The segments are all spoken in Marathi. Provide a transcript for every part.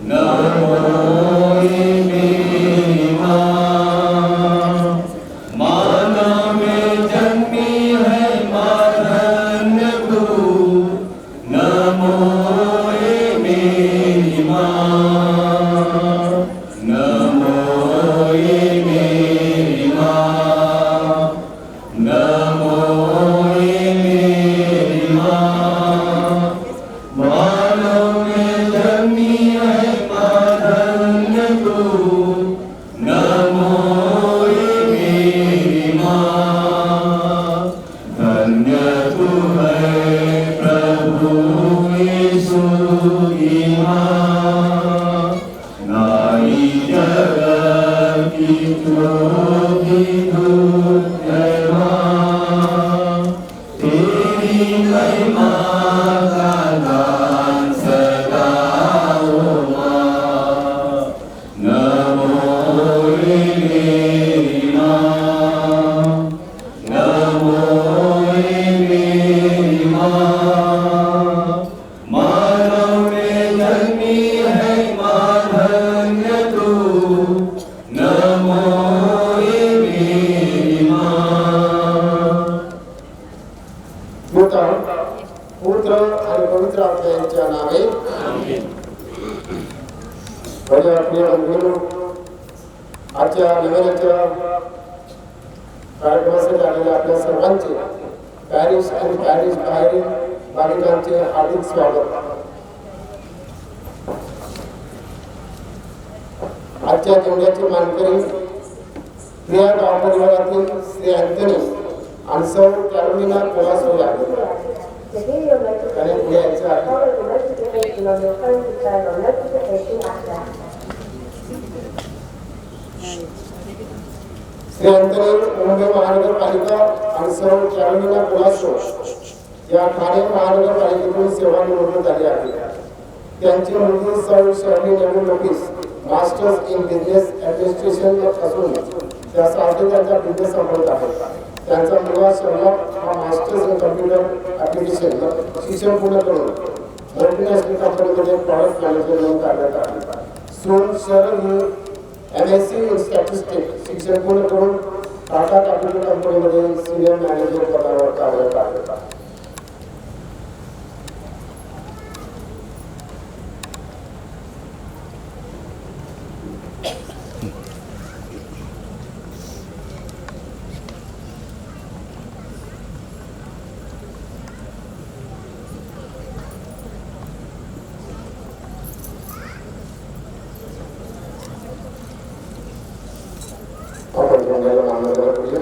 नमो मेरी माँ, माना में जन्मी है माँ धन्य तू। नमो मेरी माँ, नमो मेरी माँ, नमो मेरी माँ, मानव में जन्मी है माँ धन्य तू। नमो मेरी माँ, धन्य तू है प्रभु यीशु की माँ, नारी जगत की जो भी दूत है माँ, तेरी महिमा का गान सदा हो माँ। नमो मेरी माँ, नमो मेरी माँ, मानव में जन्मी है माँ धन्य तू। नमो मेरी माँ। पिता पुत्र आणि पवित्र आत्म्याच्या नावे माझ्या प्रिय बंधूंनो, आजच्या नवीनच्या कार्यक्रमासाठी आलेल्या आपल्या सर्वांचे पॅरिस आणि पॅरिस बाहेरील बालिकांचे हार्दिक स्वागत. आजच्या जेवणाचे मानकरी प्रिया गाव परिवारातील श्री अँथनी आणि सौ कॅरोलिना कोलासो आहेत. The video notification follow the notification on your phone to turn on notification access. Shri Anthony Mumbai महानगरपालिका आणि सौ कॅरोलिना कोलासो या ठाणे महानगरपालिकेतून सेवानिवृत्त झाले आहेत. त्यांची मुलगी सौ Sharmi Nehru Lopes masters in business administration असून त्या सारखे त्यांचा बिझनेस सांभाळत आहेत. त्यांचा मुलगा शर्लॉक हा मास्टर्स इन कम्प्युटर ॲप्लिकेशन शिक्षण पूर्ण करून मल्टीनॅशनल कंपनीमध्ये प्रॉडक्ट मॅनेजर म्हणून कार्यरत आहे. सून शरद ही MSc इन स्टॅटिस्टिक्स शिक्षण पूर्ण करून टाटा कॅपिटल कंपनीमध्ये सिनियर मॅनेजर पदावर कार्यरत आहे. आपण जोडायला मानणारा करूया.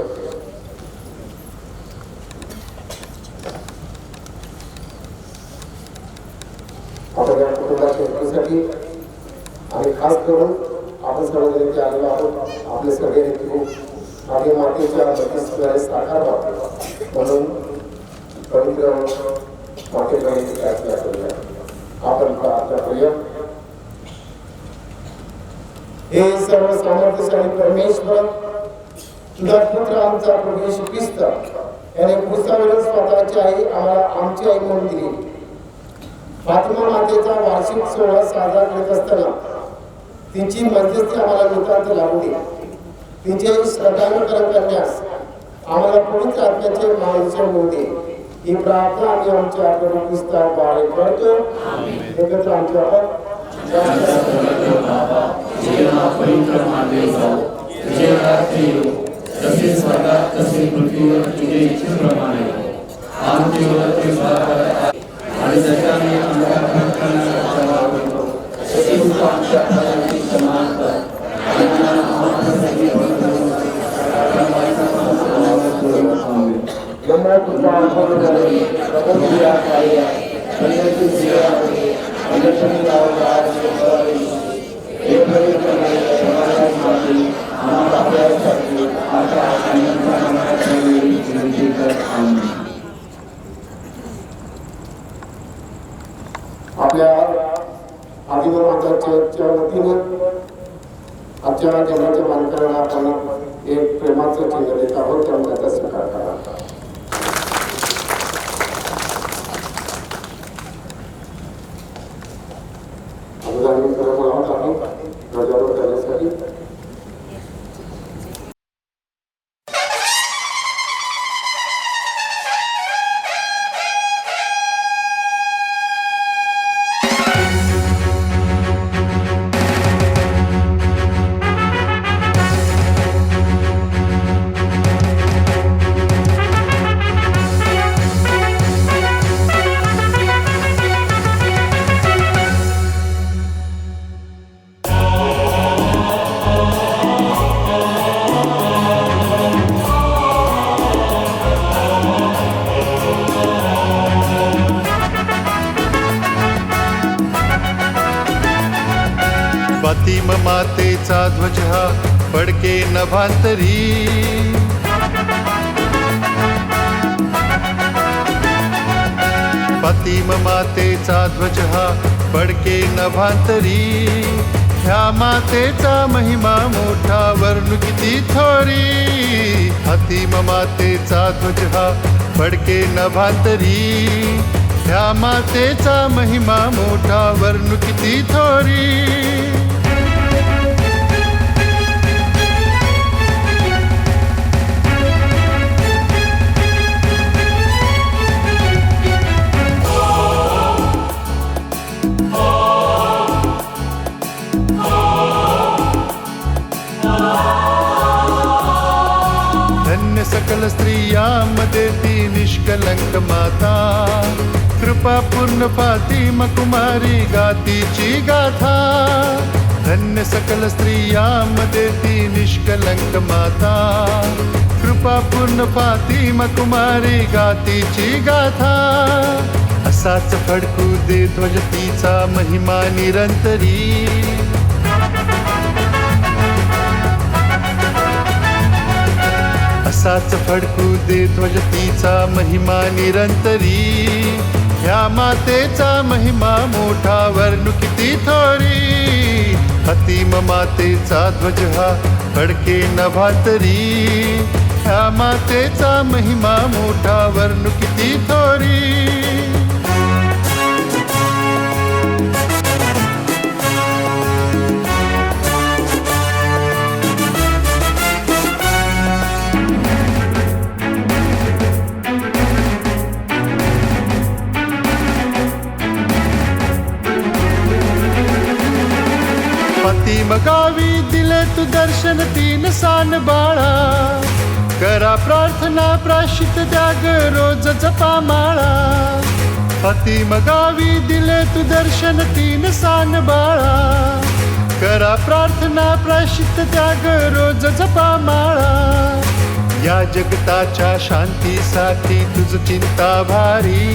आपण या कुटुंबाच्या हेतूसाठी आणि खास करून आपण सर्वजण इथे आलेलो आहोत. आपले सगळे हेतू आपल्या मातेच्या प्रतिष्ठेद्वारे साकार व्हावे म्हणून पवित्र मातेकडे प्रार्थना करूया. आपण प्रार्थना करूया. हे सर्व सामर्थ्यशाली परमेश्वर, तुझा पुत्र आमचा प्रभू येशू ख्रिस्त याने क्रूसावरून स्वतःची आई आम्हाला आमची आई म्हणून दिली. फातिमा मातेचा वार्षिक सोहळा साजरा करत असताना तिची मध्यस्थी आम्हाला नितांत लाभली. तिचे श्रद्धानुकरण करण्यास आम्हाला पवित्र आत्म्याचे मार्गदर्शन होऊ दे. ही प्रार्थना आम्ही आमच्या प्रभू ख्रिस्ताद्वारे करतो. एकत्र आमच्या पवित्र महादेव तुझे राज्य येऊ, जसे स्वर्गात तसे पृथ्वीवर तुझे इच्छेप्रमाणे हो. आमचे उरते स्वाहा आणि जगाने आमच्या प्रार्थनांना जबाब देतो, तसे तू आमच्या हाताची समान कर. आणि आम्हाला सगळी आपल्या आदिवासीच्या वतीने आजच्या जन्माच्या मानकऱ्यांना आपण एक प्रेमाचं चिन्ह देत आहोत. त्यामुळे त्याचा स्वीकार करा. अनुदान फातिमा मातेचा ध्वज हा फडके नभांतरी, फातिमा मातेचा ध्वज हा फडके नभांतरी, ह्या मातेचा महिमा मोठा वर्णू किती थोरी, फातिमा मातेचा ध्वज हा फडके नभांतरी, ह्या मातेचा महिमा मोठा वर्णू किती थोरी. धन्य सकल स्त्रियांमध्ये ती निष्कलंक माता, कृपा पूर्ण फातिमा कुमारी गातीची गाथा. धन्य सकल स्त्रियांमध्ये ती निष्कलंक माता, कृपा पूर्ण फातिमा कुमारी गातीची गाथा. असाच फडकू दे ध्वज तिचा महिमा निरंतरी, असाच फडकू दे ध्वज तिचा महिमा निरंतरी, ह्या मातेचा महिमा मोठा वर्णू किती थोरी, फातिमा मातेचा ध्वज हा फडके नभांतरी, ह्या मातेचा महिमा मोठा वर्णू किती थोरी. फातिमा गावी दिले तू दर्शन तीन सान बाळा, करा प्रार्थना प्राशित द्या ग रोज जपा माळा. फातिमा गावी दिले तू दर्शन तीन सान बाळा, करा प्रार्थना प्राशित द्या ग रोज जपा माळा. या जगताच्या शांतीसाठी तुझ चिंता भारी,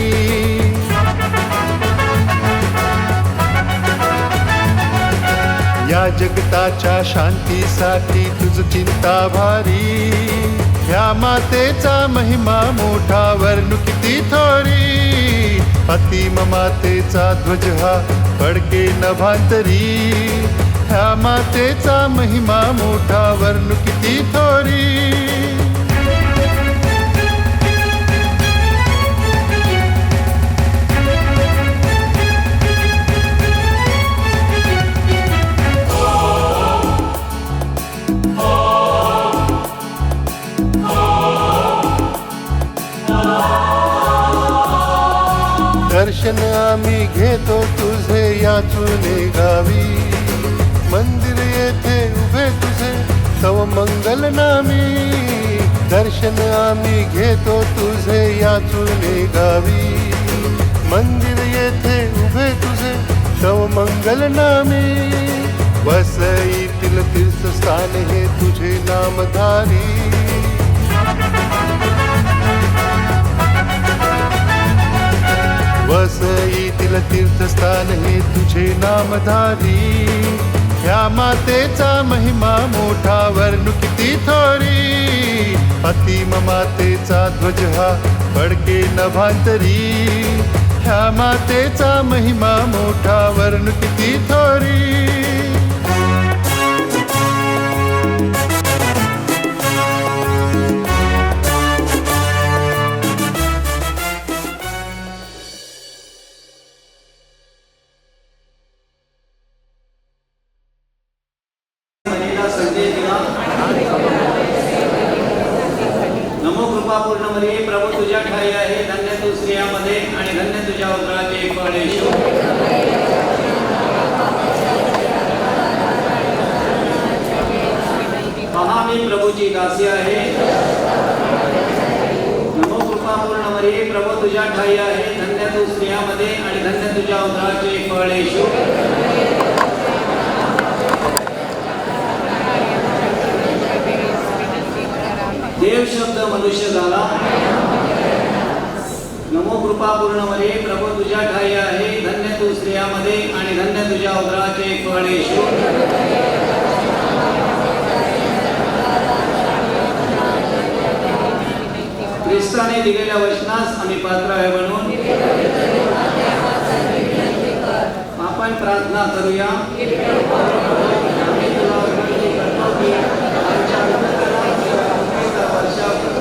या जगताच्या शांतीसाठी तुझ चिंता भारी, ह्या मातेचा महिमा मोठा वर्णू किती थोरी, फातिमा मातेचा ध्वज हा फडके नभांतरी, ह्या मातेचा महिमा मोठा वर्णू किती थोरी. दर्शन आम्ही घेतो तुझे या चुने गावी, मंदिर येथे उभे तुझे तव मंगल नामी. दर्शन आम्ही घेतो तुझे या चुने गावी, मंदिर येथे उभे तुझे तव मंगल नामी. वसईतील तीर्थस्थान हे तुझे नामधारी, वसईतील तीर्थस्थान हे तुझे नामधारी, ह्या मातेचा महिमा मोठा वर्णू किती थोरी, फातिमा मातेचा ध्वज हा फडके नभांतरी, ह्या मातेचा महिमा मोठा वर्णू किती थोरी. नमो कृपा पूर्ण मरिये, प्रभू तुझ्या ठाई आहे, धन्य तू स्त्रियांमध्ये आणि धन्य तुझ्या उदराचे फळ येशू. पहा मी प्रभूची दासी आहे. नमो कृपा पूर्ण मरिये, प्रभू तुझ्या ठाई आहे, धन्य तू स्त्रियांमध्ये आणि धन्य तुझ्या उदराचे फळ येशू. देव शब्द मनुष्य झाला. नमो कृपा पूर्ण मरिये, प्रभू तुझ्या ठाई आहे, धन्य तू स्त्रियांमध्ये आणि धन्य तुझ्या उदराचे फळ येशू. दिलेल्या वचनास आम्ही पात्र आहे म्हणून आपण प्रार्थना करूया. आम्ही तुला विनंती करतो की आमच्या अंतःकरणात वर्षावर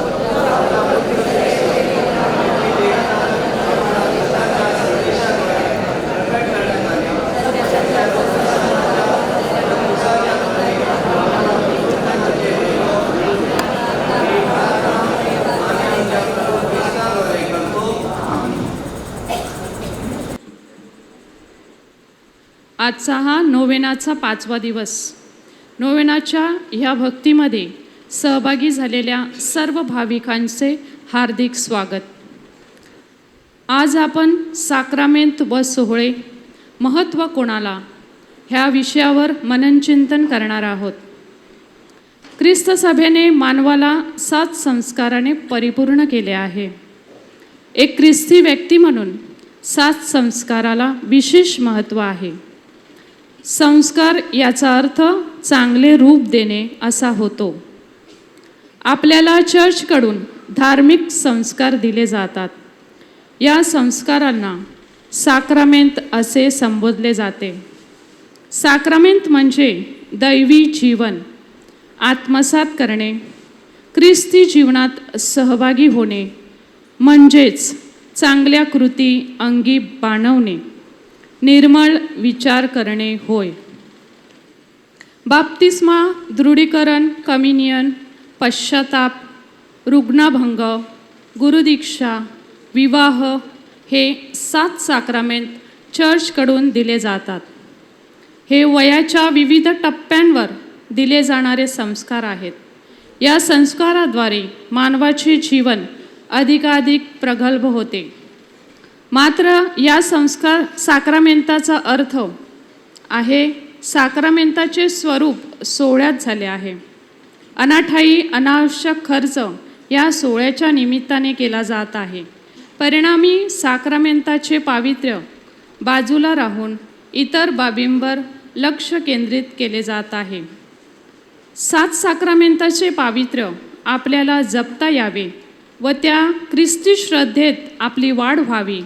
आजचा हा नोवेनाचा 5वा दिवस. नोवेनाच्या ह्या भक्तीमध्ये सहभागी झालेल्या सर्व भाविकांचे हार्दिक स्वागत. आज आपण साक्रामेंत व सोहळे महत्त्व कोणाला ह्या विषयावर मननचिंतन करणार आहोत. ख्रिस्त सभेने मानवाला 7 संस्काराने परिपूर्ण केले आहे. एक ख्रिस्ती व्यक्ती म्हणून 7 संस्काराला विशेष महत्त्व आहे. संस्कार याचा अर्थ चांगले रूप देणे असा होतो. आपल्याला चर्चकडून धार्मिक संस्कार दिले जातात. या संस्कारांना साक्रामेंत असे संबोधले जाते. साक्रामेंत म्हणजे दैवी जीवन आत्मसात करणे, ख्रिस्ती जीवनात सहभागी होणे, म्हणजेच चांगल्या कृती अंगी बाणवणे, निर्मळ विचार करणे होय. बाप्तिस्मा, दृढीकरण, कम्युनियन, पश्चाताप, रुग्णभंग, गुरुदीक्षा, विवाह हे 7 साक्रामेंट चर्चकडून दिले जातात. हे वयाच्या विविध टप्प्यांवर दिले जाणारे संस्कार आहेत. या संस्काराद्वारे मानवाचे जीवन अधिकाधिक प्रगल्भ होते. मात्र या साक्रामेंताचा अर्थ आहे साक्रामेंताचे स्वरूप सोहळ्यात झाले आहे. अनाठायी अनावश्यक खर्च या सोहळ्याच्या निमित्ताने केला जात आहे. परिणामी साक्रामेंताचे पावित्र्य बाजूला राहून इतर बाबींवर लक्ष केंद्रित केले जात आहे. 7 साक्रामेंताचे पावित्र्य आपल्याला जपता यावे व त्या ख्रिस्ती श्रद्धेत आपली वाढ व्हावी.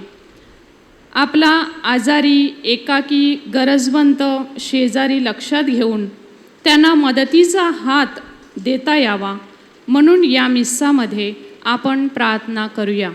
आपला आजारी, एकाकी, गरजवंत शेजारी लक्षात घेऊन त्यांना मदतीचा हात देता यावा म्हणून या मिस्सामध्ये आपण प्रार्थना करूया.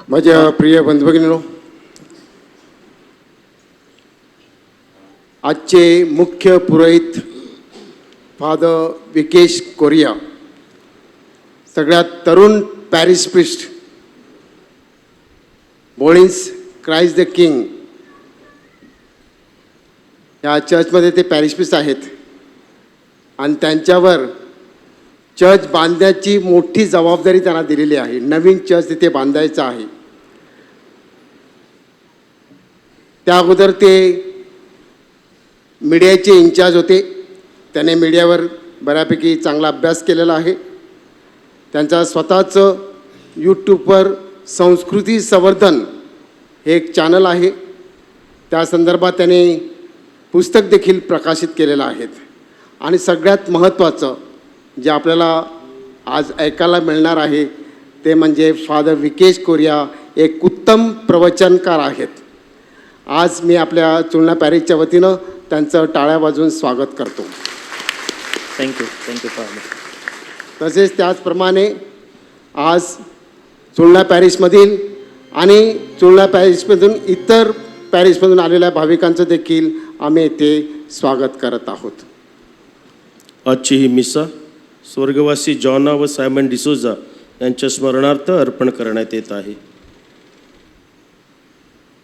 माझ्या प्रिय बंधू भगिनींनो, आजचे मुख्य पुरोहित फादर विकेश कोरिया, सगळ्यात तरुण parish priest Bolinj Christ the King, या चर्चमध्ये ते पॅरिश प्रिस्ट आहेत आणि त्यांच्यावर चर्च बांधण्याची मोठी जबाबदारी त्यांना दिलेली आहे. नवीन चर्च तिथे बांधायचं आहे. त्या अगोदर ते मीडियाचे इन्चार्ज होते. त्याने मीडियावर बऱ्यापैकी चांगला अभ्यास केलेला आहे. त्यांचा स्वतःचं यूट्यूबवर संस्कृती संवर्धन हे एक चॅनल आहे. त्या संदर्भात त्याने पुस्तक देखील प्रकाशित केलेलं आहे. आणि सगळ्यात महत्त्वाचं जे आपल्याला आज ऐकायला मिळणार आहे ते म्हणजे फादर विकेश कोरिया एक उत्तम प्रवचनकार आहेत. आज मी आपल्या चुलना पॅरिसच्या वतीनं त्यांचं टाळ्या वाजवून स्वागत करतो. Thank you father. तसेच त्याचप्रमाणे आज चुलना पॅरिसमधील आणि चुलना पॅरिसमधून इतर पॅरिसमधून आलेल्या भाविकांचं देखील आम्ही येथे स्वागत करत आहोत. आजची ही मिसा स्वर्गवासी जॉना व सायमन डिसोजा यांच्या स्मरणार्थ अर्पण करण्यात येत आहे.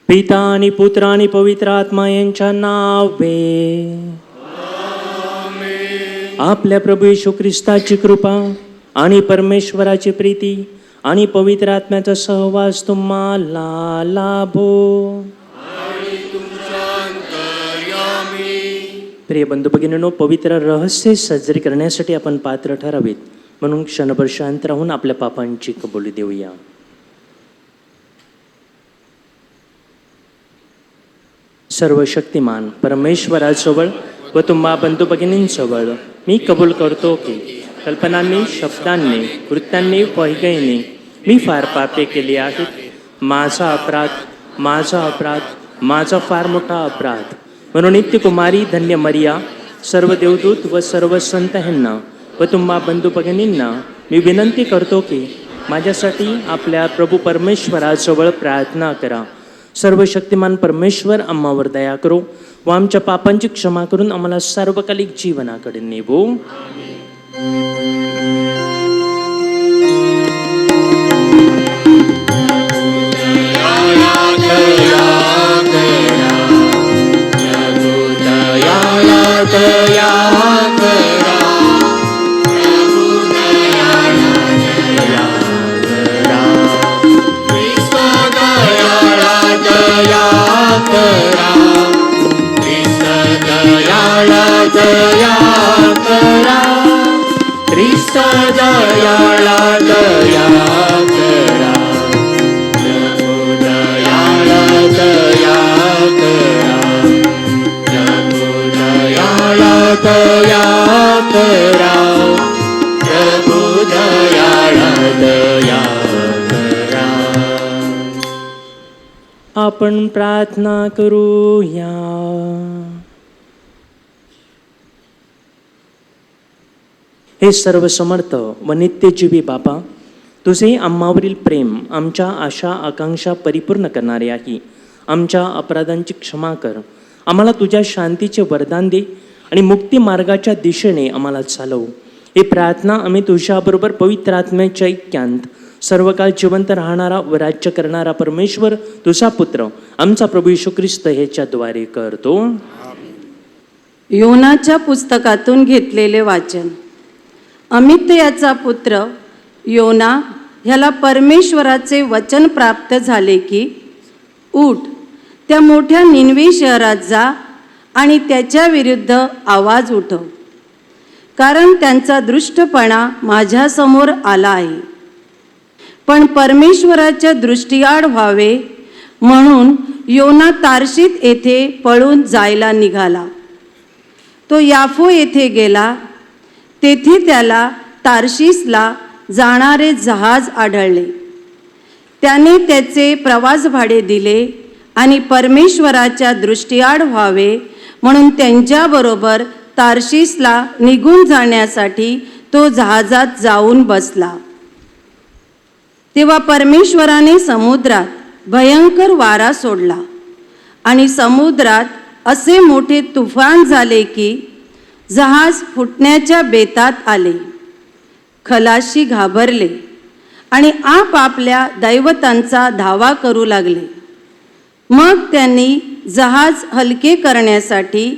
पिता आणि पुत्र आणि पवित्र आत्मा यांच्या नावे. आपल्या प्रभू येशू ख्रिस्ताची कृपा आणि परमेश्वराची प्रीती आणि पवित्र आत्म्याचा सहवास तुम्हाला लाभो. प्रिय बंधू भगिनींनो, पवित्र रहस्य साजरे करण्यासाठी आपण पात्र ठरावेत, म्हणून क्षणभर शांत राहून आपल्या पापांची कबुली देऊया. सर्वशक्तिमान परमेश्वराजवळ व तुम्हा बंधू भगिनींजवळ मी कबूल करतो की कल्पनांनी, शब्दांनी, कृत्यांनी, वैगेने मी फार पापे केली आहेत. माझा अपराध, माझा फार मोठा अपराध. म्हणून नित्यकुमारी धन्य मरिया, सर्व देवदूत व सर्व संत ह्यांना व तुम्हा बंधू भगिनींना मी विनंती करतो की माझ्यासाठी आपल्या प्रभू परमेश्वराजवळ प्रार्थना करा. सर्वशक्तिमान परमेश्वर आम्हावर दया करो व आमच्या पापांची क्षमा करून आम्हाला सार्वकालिक जीवनाकडे नेवो. आपण प्रार्थना करूया. हे सर्व समर्थ व नित्यजीवी बाबा, तुझे आम्हावरील प्रेम आमच्या आशा आकांक्षा परिपूर्ण करणारे आहे. आमच्या अपराधांची क्षमा कर, आम्हाला तुझ्या शांतीचे वरदान दे आणि मुक्ती मार्गाच्या दिशेने आम्हाला चालव. ही प्रार्थना आम्ही तुझ्याबरोबर पवित्र आत्म्याच्या ऐक्यांत सर्वकाळ जिवंत राहणारा व राज्य करणारा परमेश्वर तुझा पुत्र आमचा प्रभू येशू ख्रिस्त ह्याच्याद्वारे करतो. योनाच्या पुस्तकातून घेतलेले वाचन. अमित्याचा पुत्र योना ह्याला परमेश्वराचे वचन प्राप्त झाले की, उठ, त्या मोठ्या निनवे शहरात जा आणि त्याच्या विरुद्ध आवाज उठव, कारण त्यांचा दृष्टपणा माझ्यासमोर आला आहे. पण परमेश्वराच्या दृष्टीआड व्हावे म्हणून योना तार्शीत येथे पळून जायला निघाला. तो याफो येथे गेला. तेथे त्याला तार्शीसला जाणारे जहाज आढळले. त्याने त्याचे प्रवास भाडे दिले आणि परमेश्वराच्या दृष्टीआड व्हावे म्हणून त्यांच्याबरोबर तार्शीसला निघून जाण्यासाठी तो जहाजात जाऊन बसला. तेव्हा परमेश्वराने समुद्रात भयंकर वारा सोडला आणि समुद्रात असे मोठे तुफान झाले की जहाज फुटण्याच्या बेतात आले. खलाशी घाबरले आणि आपापल्या दैवतांचा धावा करू लागले. मग त्यांनी जहाज हलके करण्यासाठी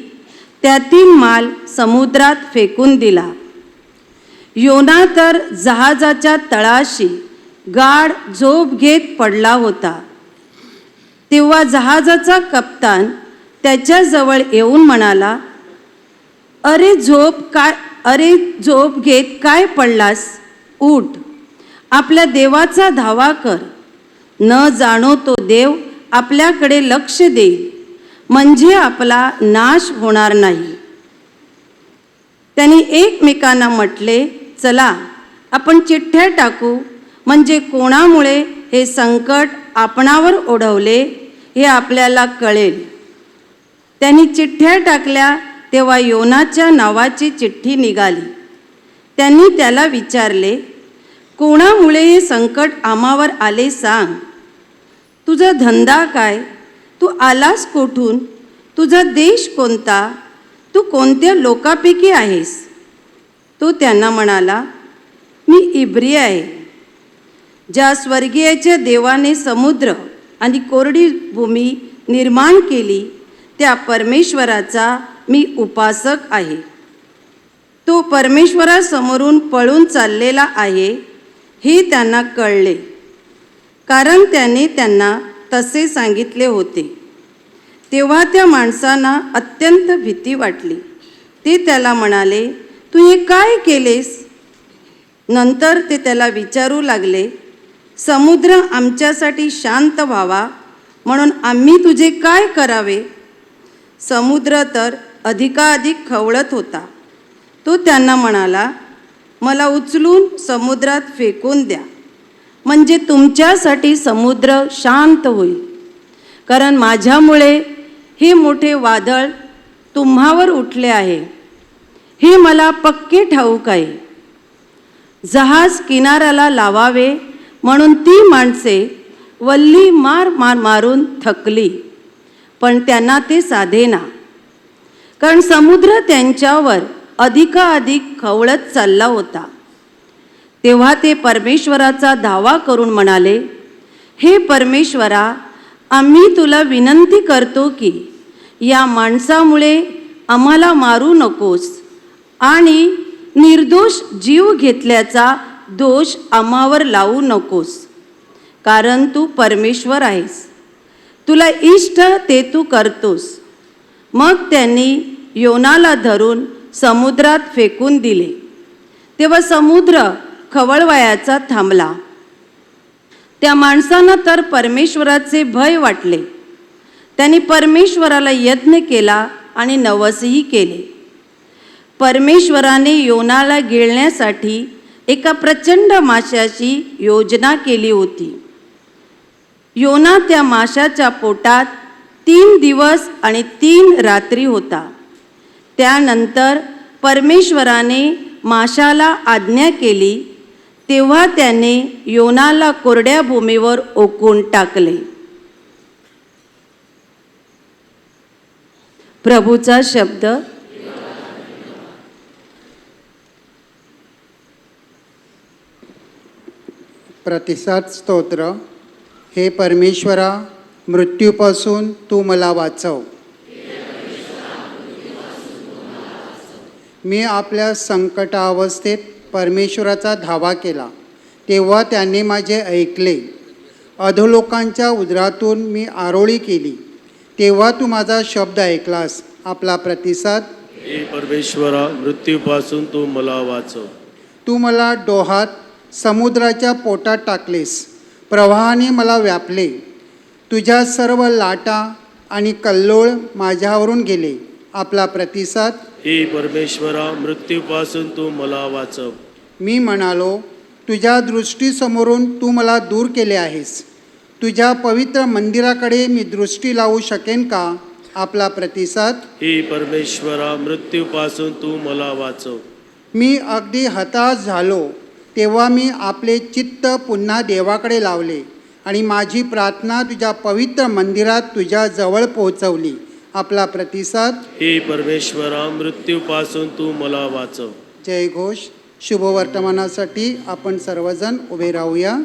त्यातील माल समुद्रात फेकून दिला. योना तर जहाजाच्या तळाशी गाढ झोप घेत पडला होता. तेव्हा जहाजाचा कप्तान त्याच्याजवळ येऊन म्हणाला, अरे झोप घेत काय पडलास? उठ, आपल्या देवाचा धावा कर. न जाणो तो देव आपल्याकडे लक्ष देईल, म्हणजे आपला नाश होणार नाही. त्यांनी एकमेकांना म्हटले, चला आपण चिठ्ठ्या टाकू, म्हणजे कोणामुळे हे संकट आपणावर ओढवले हे आपल्याला कळेल. त्यांनी चिठ्ठ्या टाकल्या तेव्हा योनाच्या नावाची चिठ्ठी निघाली. त्यांनी त्याला विचारले, कोणामुळे हे संकट आम्हावर आले सांग. तुझा धंदा काय? तू आलास कोठून? तुझा देश कोणता? तू कोणत्या लोकापैकी आहेस? तो त्यांना म्हणाला, मी इब्री आहे. ज्या स्वर्गीयाच्या देवाने समुद्र आणि कोरडी भूमी निर्माण केली त्या परमेश्वराचा मी उपासक आहे. तो परमेश्वरासमोरून पळून चाललेला आहे हे त्यांना कळले, कारण त्याने त्यांना तसे सांगितले होते. तेव्हा त्या माणसांना अत्यंत भीती वाटली. ते त्याला म्हणाले, तू हे काय केलेस? नंतर ते त्याला विचारू लागले, समुद्र आमच्यासाठी शांत व्हावा म्हणून आम्ही तुझे काय करावे? समुद्र तर अधिकाधिक खवळत होता. तो त्यांना म्हणाला, मला उचलून समुद्रात फेकून द्या, म्हणजे तुमच्यासाठी समुद्र शांत होईल. कारण माझ्यामुळे हे मोठे वादळ तुम्हावर उठले आहे, हे मला पक्के ठाऊक आहे. जहाज किनाऱ्याला लावावे म्हणून ती माणसे वल्ली मारून थकली, पण त्यांना ते साधेना, कारण समुद्र त्यांच्यावर अधिकाधिक खवळत चालला होता. तेव्हा ते परमेश्वराचा धावा करून म्हणाले, हे परमेश्वरा, आम्ही तुला विनंती करतो की या माणसामुळे आम्हाला मारू नकोस आणि निर्दोष जीव घेतल्याचा दोष आम्हावर लावू नकोस, कारण तू परमेश्वर आहेस. तुला इष्ट ते तू करतोस. मग त्यांनी योनाला धरून समुद्रात फेकून दिले. तेव्हा समुद्र खवळवायाचा थांबला. त्या माणसांना तर परमेश्वराचे भय वाटले. त्यांनी परमेश्वराला यज्ञ केला आणि नवसही केले. परमेश्वराने योनाला गिळण्यासाठी एका प्रचंड माशाची योजना केली होती. योना त्या माशाच्या पोटात 3 दिवस आणि 3 रात्री होता. त्यानंतर परमेश्वराने माशाला आज्ञा केली, तेव्हा त्याने योनाला कोरड्या भूमीवर ओकून टाकले. प्रभूचा शब्द. प्रतिसाद स्तोत्र. हे परमेश्वरा, मृत्यूपासून तू मला वाचव. मी आपल्या संकटावस्थेत परमेश्वराचा धावा केला, तेव्हा त्यांनी माझे ऐकले. अधोलोकांच्या उदरातून मी आरोळी केली, तेव्हा तू माझा शब्द ऐकलास. आपला प्रतिसाद. हे परमेश्वरा, मृत्यूपासून तू मला वाचव. तू मला डोहात समुद्राच्या पोटात टाकलेस, प्रवाहाने मला व्यापले. तुझ्या सर्व लाटा आणि कल्लोळ माझ्यावरून गेले. आपला प्रतिसाद. हे परमेश्वरा, मृत्यूपासून तू मला वाचव. मी म्हणालो, तुझ्या दृष्टीसमोरून तू मला दूर केले आहेस. तुझ्या पवित्र मंदिराकडे मी दृष्टी लावू शकेन का? आपला प्रतिसाद. हे परमेश्वरा, मृत्यूपासून तू मला वाचव. मी अगदी हताश झालो, तेव्हा मी आपले चित्त पुन्हा देवाकडे लावले आणि माझी प्रार्थना तुझ्या पवित्र मंदिरात तुझ्या जवळ पोहोचवली. आपला प्रतिसाद. हे परमेश्वरा, मृत्यूपासून तू मला वाचव. जय घोष. शुभवर्तमानासाठी आपण सर्वजण उभे राहूया.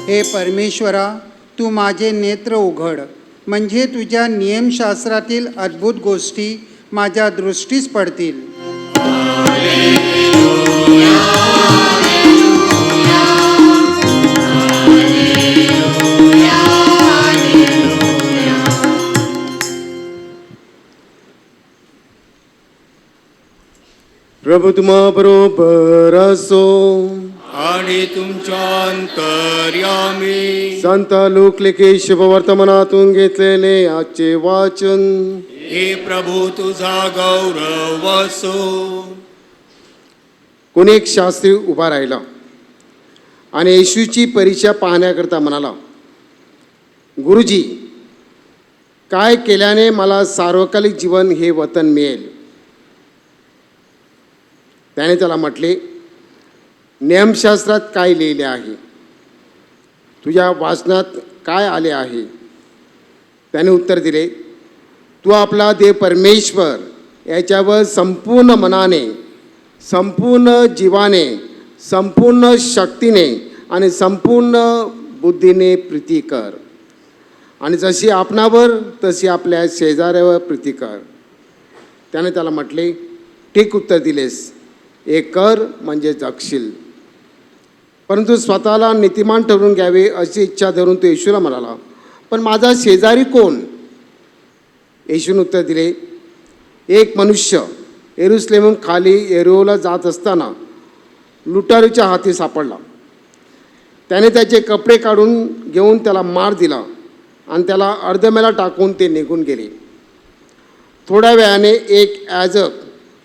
हे परमेश्वरा, तू माझे नेत्र उघड, म्हणजे तुझ्या नियमशास्त्रातील अद्भुत गोष्टी माझ्या दृष्टीस पडतील. प्रभू तुम्हा बरोबर असो. आणि तुमच्या अंतर्यामी. संत लूक लिखित शुभवर्तमानातून घेतलेले आजचे वाचन. हे प्रभू तुझा गौरव असो. कोणी एक शास्त्री उभा राहिला आणि येशूची परीक्षा पाहण्याकरता म्हणाला, गुरुजी, काय केल्याने मला सार्वकालिक जीवन हे वतन मिळेल? त्याने त्याला म्हटले, नियमशास्त्रात काय लिहिले आहे? तुझ्या वाचनात काय आले आहे? त्याने उत्तर दिले, तू आपला देव परमेश्वर याच्यावर संपूर्ण मनाने, संपूर्ण जीवाने, संपूर्ण शक्तीने आणि संपूर्ण बुद्धीने प्रीती कर, आणि जशी आपणावर तशी आपल्या शेजाऱ्यावर प्रीती कर. त्याने त्याला म्हटले, ठीक उत्तर दिलेस, एक कर म्हणजे जगशील. परंतु स्वतःला नीतिमान ठरवून घ्यावे अशी इच्छा धरून तो येशूला म्हणाला, पण माझा शेजारी कोण? येशूने उत्तर दिले, एक मनुष्य येरुशलेमहून खाली यरीहोला जात असताना लुटारूच्या हाती सापडला. त्याने त्याचे कपडे काढून घेऊन त्याला मार दिला आणि त्याला अर्धमेला टाकून ते निघून गेले. थोड्या वेळाने एक याजक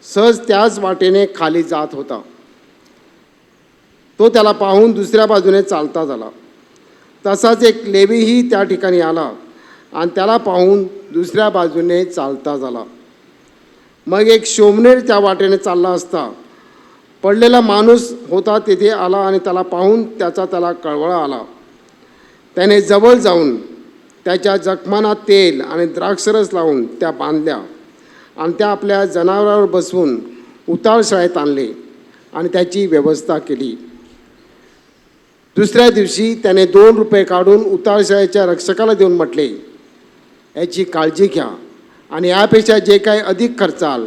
सहज त्याच वाटेने खाली जात होता. तो त्याला पाहून दुसऱ्या बाजूने चालता झाला. तसाच एक लेवीही त्या ठिकाणी आला आणि त्याला पाहून दुसऱ्या बाजूने चालता झाला. मग एक शोमनेर त्या वाटेने चालला असता पडलेला माणूस होता तेथे आला आणि त्याला पाहून त्याला कळवळा आला. त्याने जवळ जाऊन त्याच्या जखमांना तेल आणि द्राक्षरस लावून त्या बांधल्या आणि त्या आपल्या जनावरावर बसवून उतारशाळेत आणले आणि त्याची व्यवस्था केली. दुसऱ्या दिवशी त्याने 2 रुपये काढून उतारशाळेच्या रक्षकाला देऊन म्हटले, याची काळजी घ्या आणि यापेक्षा जे काही अधिक खर्चाल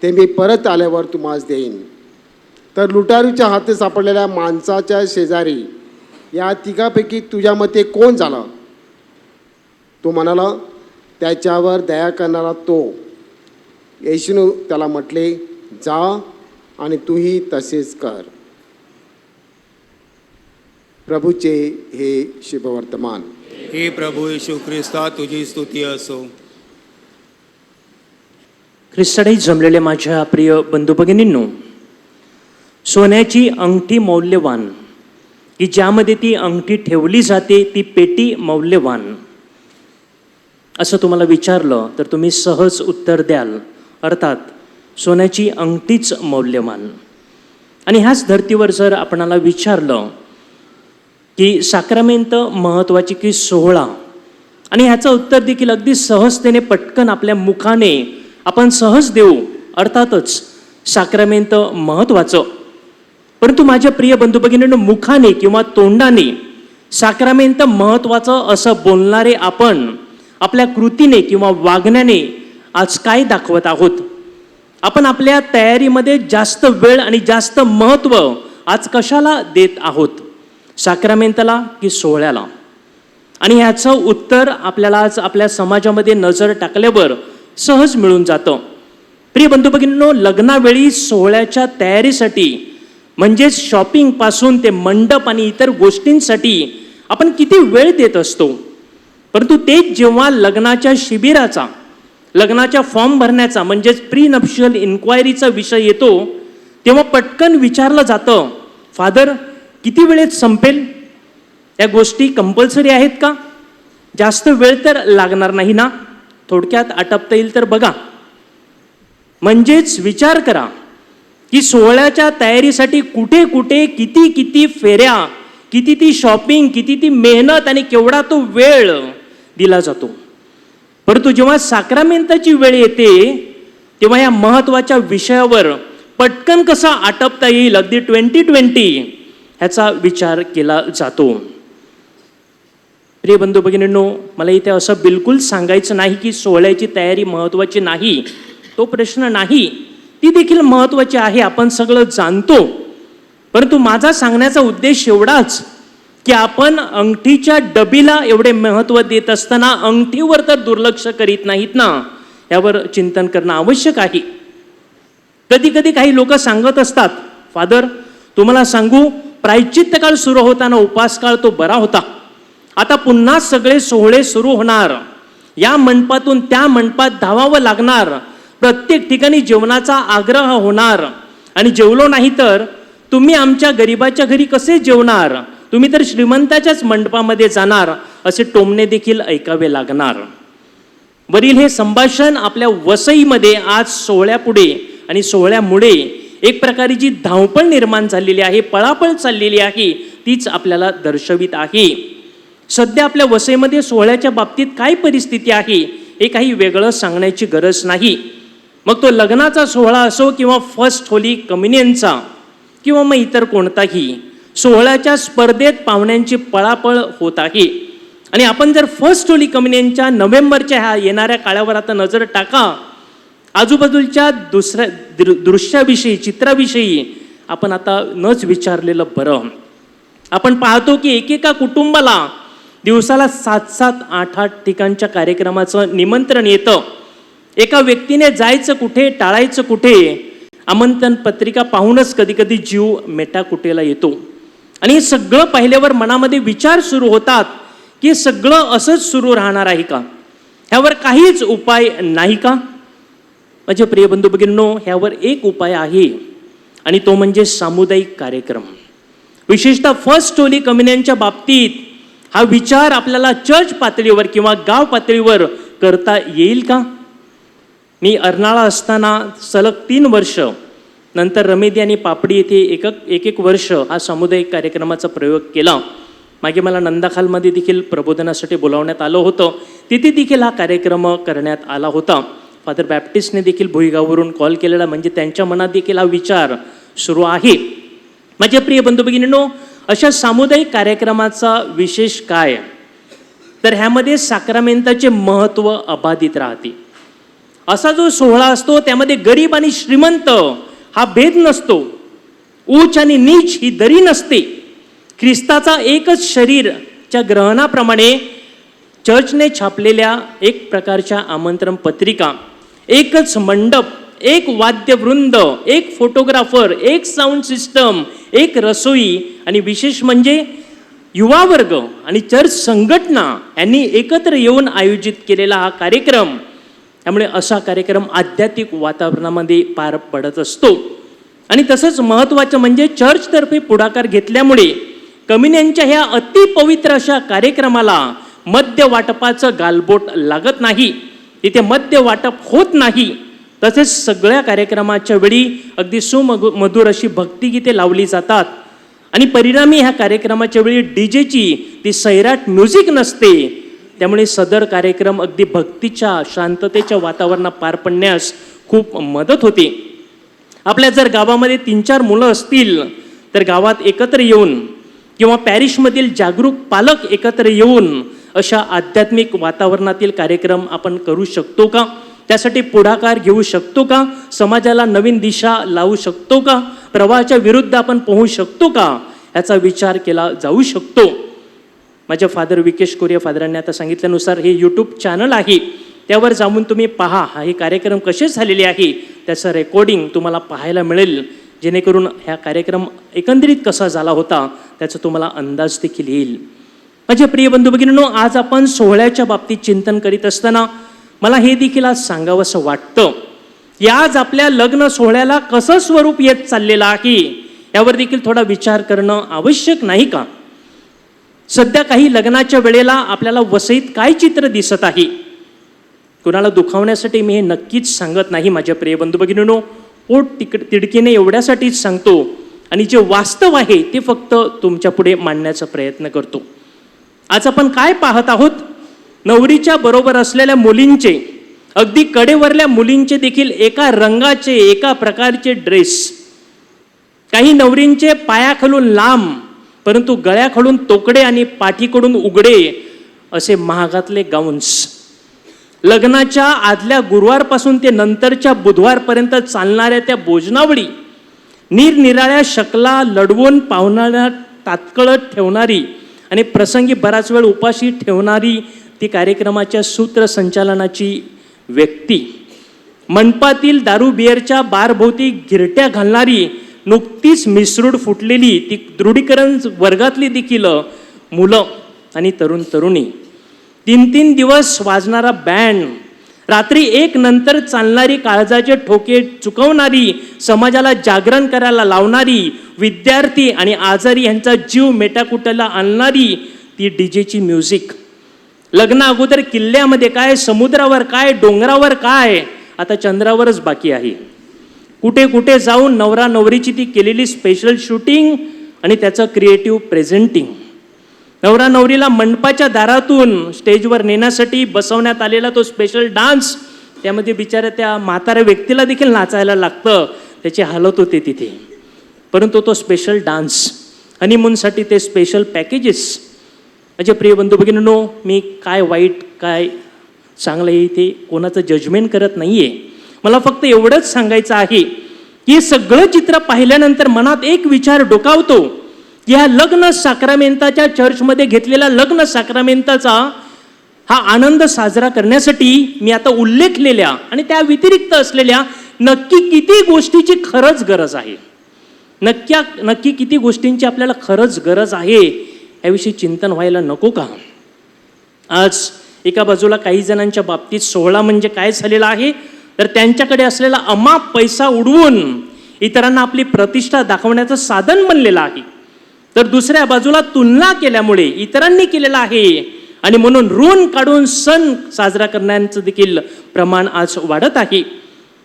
ते मी परत आल्यावर तुम्हाला देईन. तर लुटारूच्या हाती सापडलेल्या माणसाच्या शेजारी या तिघापैकी तुझ्या मते कोण झाला? तो म्हणाला, त्याच्यावर दया करणारा तो. येशूने त्याला म्हटले, जा आणि तूही तसेच कर. प्रभूचे हे शुभवर्तमान. हे प्रभू येशू ख्रिस्ता, तुझी स्तुती असो. ख्रिस्ताकडे जमलेले माझ्या प्रिय बंधू भगिनींनो, सोन्याची अंगठी मौल्यवान, की ज्यामध्ये ती अंगठी ठेवली जाते ती पेटी मौल्यवान, असं तुम्हाला विचारलं तर तुम्ही सहज उत्तर द्याल, अर्थात सोन्याची अंगठीच मौल्यवान. आणि ह्याच धर्तीवर जर आपणाला विचारलं की साक्रामेंट महत्त्वाची की सोहळा, आणि ह्याचं उत्तर देखील अगदी सहजतेने पटकन आपल्या मुखाने आपण सहज देऊ, अर्थातच साक्रामेंट महत्त्वाचं. परंतु माझ्या प्रिय बंधू भगिनींनो, मुखाने किंवा तोंडाने साक्रामेंट महत्त्वाचं असं बोलणारे आपण आपल्या कृतीने किंवा वागण्याने आज काय दाखवत आहोत? आपण आपल्या तयारीमध्ये जास्त वेळ आणि जास्त महत्त्व आज कशाला देत आहोत? साक्रामेंटला की सोहळ्याला? आणि ह्याचं उत्तर आपल्याला आज आपल्या समाजामध्ये नजर टाकल्यावर सहज मिळून जातं. प्रिय बंधू भगिनींनो, लग्नावेळी सोहळ्याच्या तयारीसाठी म्हणजेच शॉपिंगपासून ते मंडप आणि इतर गोष्टींसाठी आपण किती वेळ देत असतो. परंतु तेच जेव्हा लग्नाच्या शिबिराचा, लग्नाच्या फॉर्म भरण्याचा म्हणजेच प्री नप्शियल इन्क्वायरीचा विषय येतो, तेव्हा पटकन विचारलं जातं, फादर किती वेळेत संपेल? या गोष्टी कंपल्सरी आहेत का? जास्त वेळ तर लागणार नाही ना? थोडक्यात आटपता येईल तर बघा. म्हणजेच विचार करा की सोहळ्याच्या तयारीसाठी कुठे कुठे किती किती फेऱ्या, किती ती शॉपिंग, किती ती मेहनत आणि केवढा तो वेळ दिला जातो. परंतु जेव्हा साक्रामेंताची वेळ येते तेव्हा या महत्त्वाच्या विषयावर पटकन कसा आटपता येईल अगदी 2020 ह्याचा विचार केला जातो. प्रिय बंधू भगिनींनो, मला इथे असं बिलकुल सांगायचं नाही की सोहळ्याची तयारी महत्त्वाची नाही, तो प्रश्न नाही, ती देखील महत्त्वाची आहे, आपण सगळं जाणतो. परंतु माझा सांगण्याचा उद्देश एवढाच की आपण अंगठीच्या डबीला एवढे महत्त्व देत असताना अंगठीवर तर दुर्लक्ष करीत नाहीत ना, यावर चिंतन करणं आवश्यक आहे. कधी कधी काही लोक सांगत असतात, फादर तुम्हाला सांगू, प्रायश्चित्त काळ सुरू होताना उपास काळ तो बरा होता, आता पुन्हा सगळे सोहळे सुरू होणार, या मंडपातून त्या मंडपात धावावं लागणार, प्रत्येक ठिकाणी जेवणाचा आग्रह होणार, आणि जेवलो नाही तर तुम्ही आमच्या गरीबाच्या घरी कसे जेवणार, तुम्ही तर श्रीमंताच्याच मंडपामध्ये जाणार, असे टोमणे देखील ऐकावे लागणार. वरील हे संभाषण आपल्या वसईमध्ये आज सोहळ्यापुढे आणि सोहळ्यामुळे एक प्रकारे जी धावपळ निर्माण झालेली आहे, पळापळ चाललेली आहे, तीच आपल्याला दर्शवित आहे. सध्या आपल्या वसईमध्ये सोहळ्याच्या बाबतीत काय परिस्थिती आहे हे काही वेगळं सांगण्याची गरज नाही. मग तो लग्नाचा सोहळा असो किंवा फर्स्ट होली कम्युनियनचा किंवा मग इतर कोणताही, सोहळ्याच्या स्पर्धेत पाहुण्यांची पळापळ होत आहे. आणि आपण जर फर्स्ट होली कम्युनियनच्या नोव्हेंबरच्या ह्या येणाऱ्या काळावर आता नजर टाका, आजूबाजूच्या दुसऱ्या दृश्याविषयी, चित्राविषयी आपण आता नच विचारलेलं बरं. आपण पाहतो की एकेका कुटुंबाला दिवसाला 7-7, 8-8 ठिकाणच्या कार्यक्रमाचं निमंत्रण येतं. एका व्यक्तीने जायचं कुठे, टाळायचं कुठे, आमंत्रण पत्रिका पाहूनच कधी कधी जीव मेटाकुटेला येतो. आणि हे सगळं पाहिल्यावर मनामध्ये विचार सुरू होतात की सगळं असंच सुरू राहणार आहे का, ह्यावर काहीच उपाय नाही का? माझे प्रिय बंधू भगिनींनो, ह्यावर एक उपाय आहे आणि तो म्हणजे सामुदायिक कार्यक्रम. विशेषतः फर्स्ट होली कम्युनियनच्या बाबतीत हा विचार आपल्याला चर्च पातळीवर किंवा गाव पातळीवर करता येईल का? मी अर्नाळा असताना सलग 3 वर्ष, नंतर रमेदी आणि पापडी येथे एक वर्ष हा सामुदायिक कार्यक्रमाचा प्रयोग केला. मागे मला नंदाखालमध्ये देखील प्रबोधनासाठी बोलावण्यात आलं होतं, तिथे देखील हा कार्यक्रम करण्यात आला होता. फादर बॅप्टिस्टने देखील भुईगाववरून कॉल केलेला, म्हणजे त्यांच्या मनात देखील हा विचार सुरू आहे. माझ्या प्रिय बंधू भगिनींनो, अशा सामुदायिक कार्यक्रमाचा विशेष काय, तर ह्यामध्ये साक्रामेंताचे महत्त्व अबाधित राहते. असा जो सोहळा असतो त्यामध्ये गरीब आणि श्रीमंत हा भेद नसतो, उच्च आणि नीच ही दरी नसते. ख्रिस्ताचा एकच शरीरच्या ग्रहणाप्रमाणे चर्चने छापलेल्या एक प्रकारच्या आमंत्रण पत्रिका, एकच मंडप, एक वाद्यवृंद, एक फोटोग्राफर, एक साऊंड सिस्टम, एक रसोई, आणि विशेष म्हणजे युवा वर्ग आणि चर्च संघटना यांनी एकत्र येऊन आयोजित केलेला हा कार्यक्रम. त्यामुळे असा कार्यक्रम आध्यात्मिक वातावरणामध्ये पार पडत असतो. आणि तसंच महत्त्वाचं म्हणजे चर्चतर्फे पुढाकार घेतल्यामुळे कम्युनियनच्या ह्या अतिपवित्र अशा कार्यक्रमाला मद्य वाटपाचं गालबोट लागत नाही, तिथे मद्य वाटप होत नाही. तसेच सगळ्या कार्यक्रमाच्या वेळी अगदी सुमधुर अशी भक्तिगीते लावली जातात आणि परिणामी ह्या कार्यक्रमाच्या वेळी डीजेची ती सैराट म्युझिक नसते. त्यामुळे सदर कार्यक्रम अगदी भक्तीच्या, शांततेच्या वातावरणात पार पडण्यास खूप मदत होते. आपल्या जर गावामध्ये 3-4 मुलं असतील तर गावात एकत्र येऊन किंवा पॅरिशमधील जागरूक पालक एकत्र येऊन अशा आध्यात्मिक वातावरणातील कार्यक्रम आपण करू शकतो का? त्यासाठी पुढाकार घेऊ शकतो का? समाजाला नवीन दिशा लावू शकतो का? प्रवाहाच्या विरुद्ध आपण पोहू शकतो का? याचा विचार केला जाऊ शकतो. माझ्या फादर विकेश कोरिया फादरांनी आता सांगितल्यानुसार हे यूट्यूब चॅनल आहे, त्यावर जाऊन तुम्ही पहा हे कार्यक्रम कसे झालेले आहे, त्याचं रेकॉर्डिंग तुम्हाला पाहायला मिळेल, जेणेकरून ह्या कार्यक्रम एकंदरीत कसा झाला होता त्याचा तुम्हाला अंदाज देखील येईल. माझे प्रिय बंधू भगिनींनो, आज आपण सोहळ्याच्या बाबतीत चिंतन करीत असताना मला हे देखील आज सांगावंसं वाटतं की आज आपल्या लग्न सोहळ्याला कसं स्वरूप येत चाललेलं आहे यावर देखील थोडा विचार करणं आवश्यक नाही का? सध्या काही लग्नाच्या वेळेला आपल्याला वसईत काय चित्र दिसत आहे? कुणाला दुखावण्यासाठी मी हे नक्कीच सांगत नाही माझ्या प्रिय बंधू भगिनींनो, पोट तिडकीने एवढ्यासाठीच सांगतो आणि जे वास्तव आहे ते फक्त तुमच्या पुढे मांडण्याचा प्रयत्न करतो. आज आपण काय पाहत आहोत? नवरीच्या बरोबर असलेल्या मुलींचे, अगदी कडेवरल्या मुलींचे देखील एका रंगाचे, एका प्रकारचे ड्रेस, काही नवरींचे पायाखालून लांब परंतु गळ्याखालून तोकडे आणि पाठीकडून उघडे असे महागातले गाऊन्स, लग्नाच्या आदल्या गुरुवारपासून ते नंतरच्या बुधवारपर्यंत चालणाऱ्या त्या भोजनावळी, निरनिराळ्या शकला लढवून पाहुण्याला तात्कळत ठेवणारी आणि प्रसंगी बराच वेळ उपाशी ठेवणारी ती कार्यक्रमाच्या सूत्रसंचालनाची व्यक्ती, मंडपातील दारू बिअरच्या बारभोवती गिरट्या घालणारी, नुकतीच मिसरूड फुटलेली ती दृढीकरण वर्गातली देखील मुलं आणि तरुण तरुणी, 3-3 दिवस वाजणारा बँड, रात्री 1 नंतर चालणारी काळजाचे ठोके चुकवणारी, समाजाला जागरण करायला लावणारी, विद्यार्थी आणि आजारी यांचा जीव मेटाकुटाला आणणारी ती डीजेची म्युझिक, लग्न अगोदर किल्ल्यामध्ये काय, समुद्रावर काय, डोंगरावर काय, आता चंद्रावरच बाकी आहे. कुठे कुठे जाऊन नवरा नवरीची ती केलेली स्पेशल शूटिंग आणि त्याचं क्रिएटिव्ह प्रेझेंटिंग, नवरा नवरीला मंडपाच्या दारातून स्टेजवर नेण्यासाठी बसवण्यात आलेला तो स्पेशल डान्स, त्यामध्ये बिचाऱ्या त्या म्हाताऱ्या व्यक्तीला देखील नाचायला लागतं, त्याचे हालत होते तिथे. परंतु तो स्पेशल डान्स, हनीमूनसाठी ते स्पेशल पॅकेजेस. माझे प्रिय बंधू भगिनींनो, मी काय वाईट काय चांगलं आहे इथे कोणाचं जजमेंट करत नाही आहे. मला फक्त एवढंच सांगायचं आहे की हे सगळं चित्र पाहिल्यानंतर मनात एक विचार डोकावतो की ह्या लग्न साक्रामेंताच्या चर्चमध्ये घेतलेल्या लग्न साक्रामेंताचा हा आनंद साजरा करण्यासाठी मी आता उल्लेखलेल्या आणि त्या व्यतिरिक्त असलेल्या नक्की किती गोष्टीची खरंच गरज आहे, नक्की किती गोष्टींची आपल्याला खरंच गरज आहे याविषयी चिंतन व्हायला नको का? आज एका बाजूला काही जणांच्या बाबतीत सोहळा म्हणजे काय झालेला आहे तर त्यांच्याकडे असलेला अमाप पैसा उडवून इतरांना आपली प्रतिष्ठा दाखवण्याचं साधन बनलेलं आहे, तर दुसऱ्या बाजूला तुलना केल्यामुळे इतरांनी केलेला आहे आणि म्हणून ऋण काढून सण साजरा करण्याचं देखील प्रमाण आज वाढत आहे.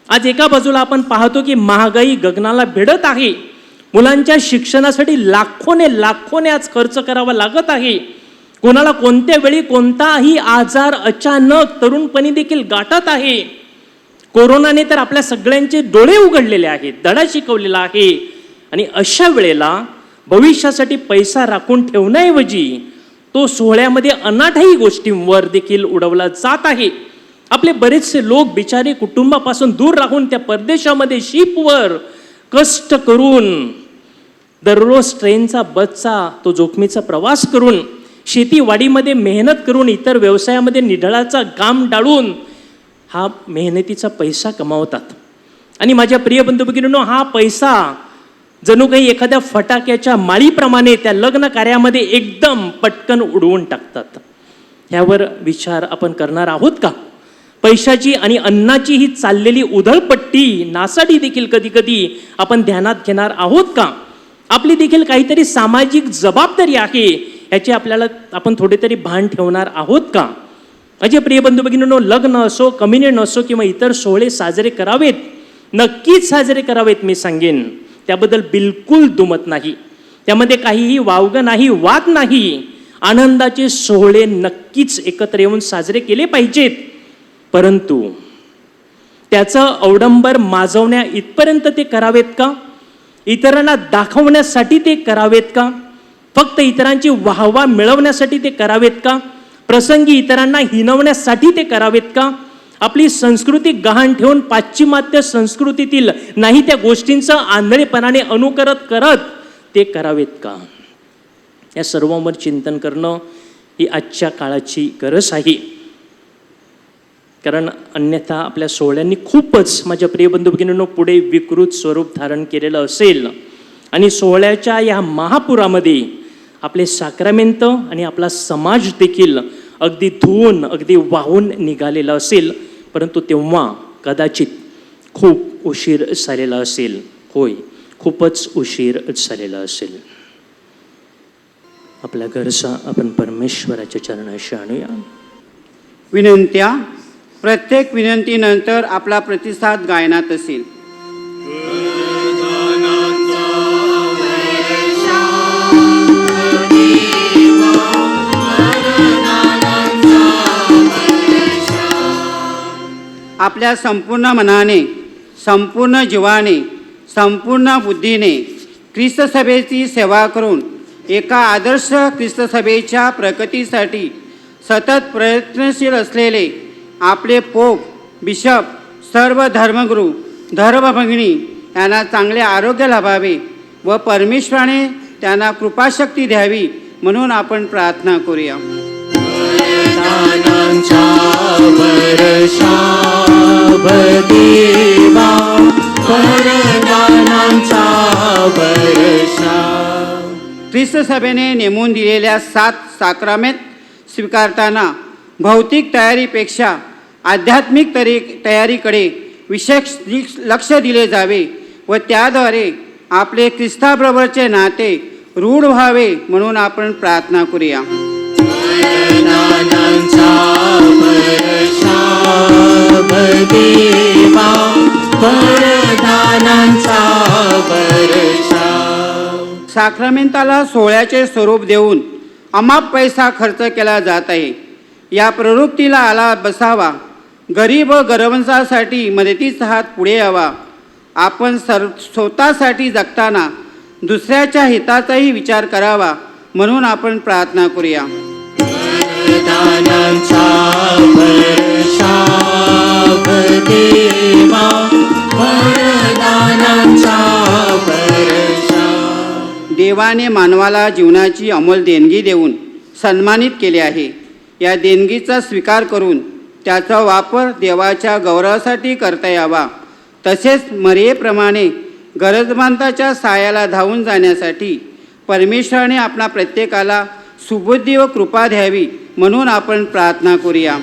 आज एका बाजूला आपण पाहतो की महागाई गगनाला भिडत आहे, मुलांच्या शिक्षणासाठी लाखोने आज खर्च करावा लागत आहे. कोणाला कोणत्या वेळी कोणताही आजार अचानक तरुणपणी देखील गाठत आहे. कोरोनाने तर आपल्या सगळ्यांचे डोळे उघडलेले आहेत, धडा शिकवलेला आहे आणि अशा वेळेला भविष्यासाठी पैसा राखून ठेवण्याऐवजी तो सोहळ्यामध्ये अनाठाई गोष्टींवर देखील उडवला जात आहे. आपले बरेचसे लोक बिचारे कुटुंबापासून दूर राहून त्या परदेशामध्ये शिपवर कष्ट करून, दररोज ट्रेनचा बसचा तो जोखमीचा प्रवास करून, शेतीवाडीमध्ये मेहनत करून, इतर व्यवसायामध्ये निढळाचा घाम डाळून हा मेहनतीचा पैसा कमावतात. आणि माझ्या प्रिय बंधू भगिनींनो, हा पैसा जणू काही एखाद्या फटाक्याच्या माळीप्रमाणे त्या लग्न कार्यामध्ये एकदम पटकन उडवून टाकतात. ह्यावर विचार आपण करणार आहोत का? पैशाची आणि अन्नाची ही चाललेली उधळपट्टी, नासाडी देखील कधी कधी आपण ध्यानात घेणार आहोत का? आपली देखील काहीतरी सामाजिक जबाबदारी आहे याची आपण थोडे तरी भान ठेवणार आहोत का? माझे प्रिय बंधू भगिनींनो, लग्न असो, कम्युनियन असो किंवा इतर सोहळे साजरे करावेत, नक्कीच साजरे करावेत. मी सांगेन त्याबद्दल बिलकुल दुमत नाही, त्यामध्ये काहीही वावगं नाही, वाद नाही. आनंदाचे सोहळे नक्कीच एकत्र येऊन साजरे केले पाहिजेत, परंतु त्याचं अवडंबर माजवण्या इथपर्यंत ते करावेत का? इतरांना दाखवण्यासाठी ते करावेत का? फक्त इतरांची वाहवा मिळवण्यासाठी ते करावेत का? प्रसंगी इतरांना हिणवण्यासाठी ते करावेत का? आपली संस्कृती गहाण ठेवून पाश्चिमात्य संस्कृतीतील नाही त्या गोष्टींचं आंधळेपणाने अनुकरण करत ते करावेत का? या सर्वांवर चिंतन करणं ही आजच्या काळाची गरज आहे. कारण अन्यथा आपल्या सोहळ्यांनी खूपच, माझ्या प्रिय बंधू भगिनींनो, पुढे विकृत स्वरूप धारण केलेलं असेल आणि सोहळ्याच्या या महापुरामध्ये आपले साक्रामेंट आणि आपला समाज देखील अगदी धुवून अगदी वाहून निघालेला असेल, परंतु तेव्हा कदाचित खूप उशीर झालेला असेल. होय, खूपच उशीर झालेला असेल. आपल्या गरजा आपण परमेश्वराच्या चरणाशी आणूया. विनंत्या. प्रत्येक विनंतीनंतर आपला प्रतिसाद गायनात असेल. आपल्या संपूर्ण मनाने, संपूर्ण जीवाने, संपूर्ण बुद्धीने ख्रिस्त सभेची सेवा करून एका आदर्श ख्रिस्त सभेच्या प्रगतीसाठी सतत प्रयत्नशील असलेले आपले पोप, बिशप, सर्व धर्मगुरू, धर्मभगिनी यांना चांगले आरोग्य लाभावे व परमेश्वराने त्यांना कृपाशक्ती द्यावी म्हणून आपण प्रार्थना करूया. ख्रिस्त सभेने नेमून दिलेल्या 7 साक्रामेंट स्वीकारताना भौतिक तयारीपेक्षा आध्यात्मिक तयारीकडे विशेष लक्ष दिले जावे व त्याद्वारे आपले ख्रिस्ताबरोबरचे नाते रूढ व्हावे म्हणून आपण प्रार्थना करूया. साक्रामेंताला सोहळ्याचे स्वरूप देऊन अमाप पैसा खर्च केला जात आहे. या प्रवृत्तीला आला बसावा. गरीब व गरजवंतांसाठी मदतीचा हात पुढे यावा. आपण स्वतःसाठी जगताना दुसऱ्याच्या हिताचाही विचार करावा म्हणून आपण प्रार्थना करूया. देवाने मानवाला जीवनाची अमोल देणगी देऊन सन्मानित केले आहे. या देणगीचा स्वीकार करून त्याचा वापर देवाच्या गौरवासाठी करता यावा. तसेच मर्यादेप्रमाणे गरजवंताच्या सहाय्याला धावून जाण्यासाठी परमेश्वराने आपणा प्रत्येकाला सुबुद्धी व कृपा द्यावी म्हणून आपण प्रार्थना करूया.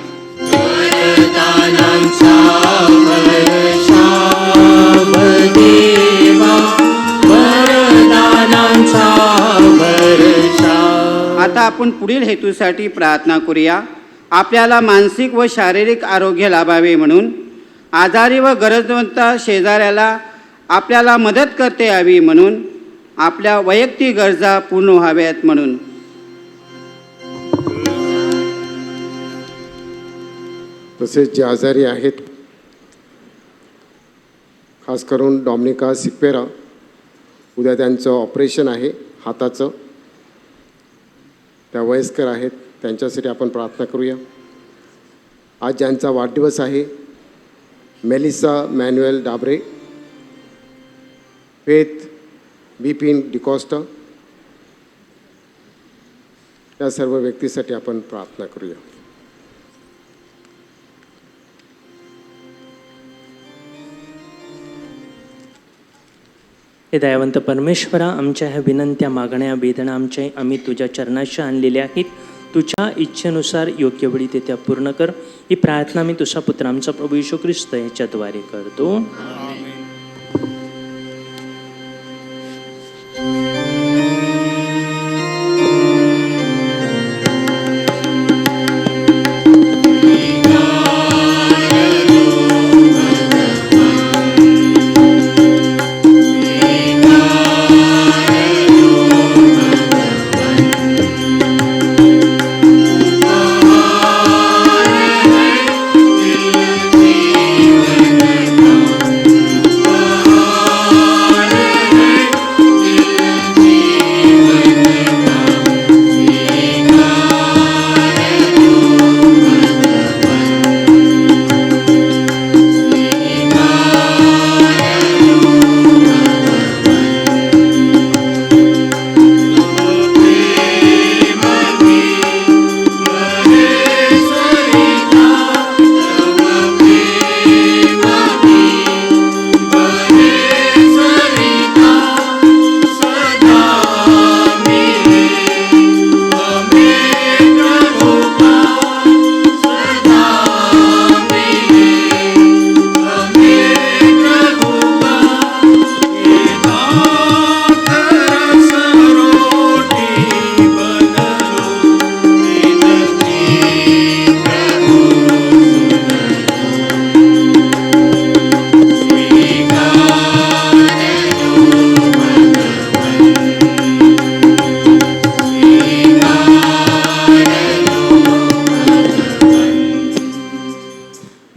आता आपण पुढील हेतूसाठी प्रार्थना करूया. आपल्याला मानसिक व शारीरिक आरोग्य लाभावे म्हणून, आजारी व गरजवंत शेजाऱ्याला आपल्याला मदत करता यावी म्हणून, आपल्या वैयक्तिक गरजा पूर्ण व्हाव्यात म्हणून. तसेच जे आजारी आहेत, खास करून डॉमिनिका सिपेरा, उद्या त्यांचं ऑपरेशन आहे हाताचं, त्या वयस्कर आहेत, त्यांच्यासाठी आपण प्रार्थना करूया. आज ज्यांचा वाढदिवस आहे, Melissa Manuel Dabre, faith Bipin D'Costa, या सर्व व्यक्तीसाठी आपण प्रार्थना करूया. हे दयावंत परमेश्वरा, आमच्या ह्या विनंत्या, मागण्या, वेदना आम्ही तुझ्या चरणाशी आणलेल्या आहेत. तुझ्या इच्छेनुसार योग्य वेळी ते त्या पूर्ण कर. ही प्रार्थना मी तुझा पुत्र आमचा प्रभू येशू ख्रिस्त याच्याद्वारे करतो.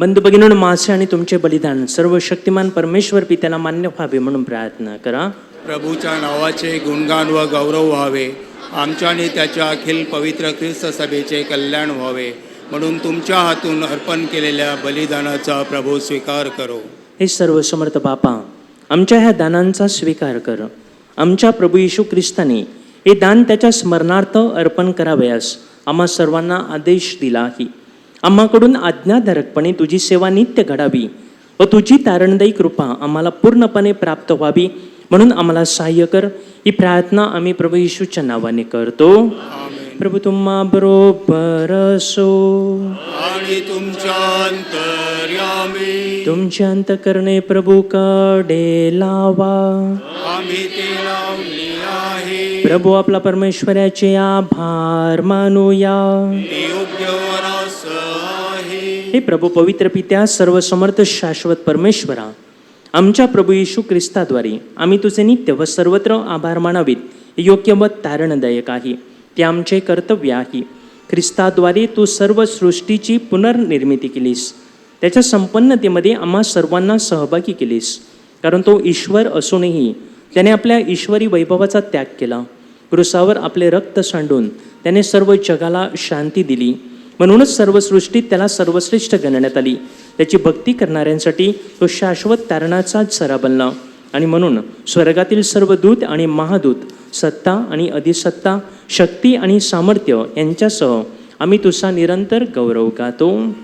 बंधू भगिनींनो, माझे आणि तुमचे बलिदान सर्व शक्तिमान परमेश्वर पित्याला मान्य व्हावे म्हणून प्रार्थना करा. प्रभूच्या नावाचे गुणगान व गौरव व्हावे, आमच्या आणि त्याच्या अखिल पवित्र ख्रिस्त सभेचे कल्याण व्हावे म्हणून तुमच्या हातून अर्पण केलेल्या बलिदानाचा प्रभू स्वीकार करो. हे सर्व समर्थ बापा, आमच्या ह्या दानांचा स्वीकार कर. आमच्या प्रभू येशू ख्रिस्ताने हे दान त्याच्या स्मरणार्थ अर्पण करावयास आम्हा सर्वांना आदेश दिला आहे. आम्हाकडून आज्ञाधारकपणे तुझी सेवा नित्य घडावी व तुझी तारणदायी कृपा आम्हाला पूर्णपणे प्राप्त व्हावी म्हणून आम्हाला सहाय्य कर. ही प्रार्थना आम्ही प्रभू येशूच्या नावाने करतो. प्रभू तुम्हा बरोबर असो आणि तुमच्या अंतर्यामी तुमचे अंतःकरणे प्रभूकडे लावा. आम्ही ते लावले आहे. प्रभू आपला परमेश्वराचे आभार मानूया. ते योग्य वरास आहे. हे प्रभू पवित्र पित्या, सर्व समर्थ शाश्वत परमेश्वरा, आमच्या प्रभू येशू ख्रिस्ताद्वारे आम्ही तुझे नित्य व सर्वत्र आभार मानावीत योग्य व तारणदायक आहे. ते आमचे कर्तव्य आहे. ख्रिस्ताद्वारे तू सर्व सृष्टीची पुनर्निर्मिती केलीस. त्याच्या संपन्नतेमध्ये आम्हा सर्वांना सहभागी केलीस. कारण तो ईश्वर असूनही त्याने आपल्या ईश्वरी वैभवाचा त्याग केला. क्रूसावर आपले रक्त सांडून त्याने सर्व जगाला शांती दिली. म्हणूनच सर्व सृष्टीत त्याला सर्वश्रेष्ठ गणण्यात आली. त्याची भक्ती करणाऱ्यांसाठी तो शाश्वत तारणाचा झरा बनला. आणि म्हणून स्वर्गातील सर्व दूत आणि महादूत, सत्ता आणि अधिसत्ता, शक्ती आणि सामर्थ्य यांच्यासह आम्ही तुझा निरंतर गौरव गातो.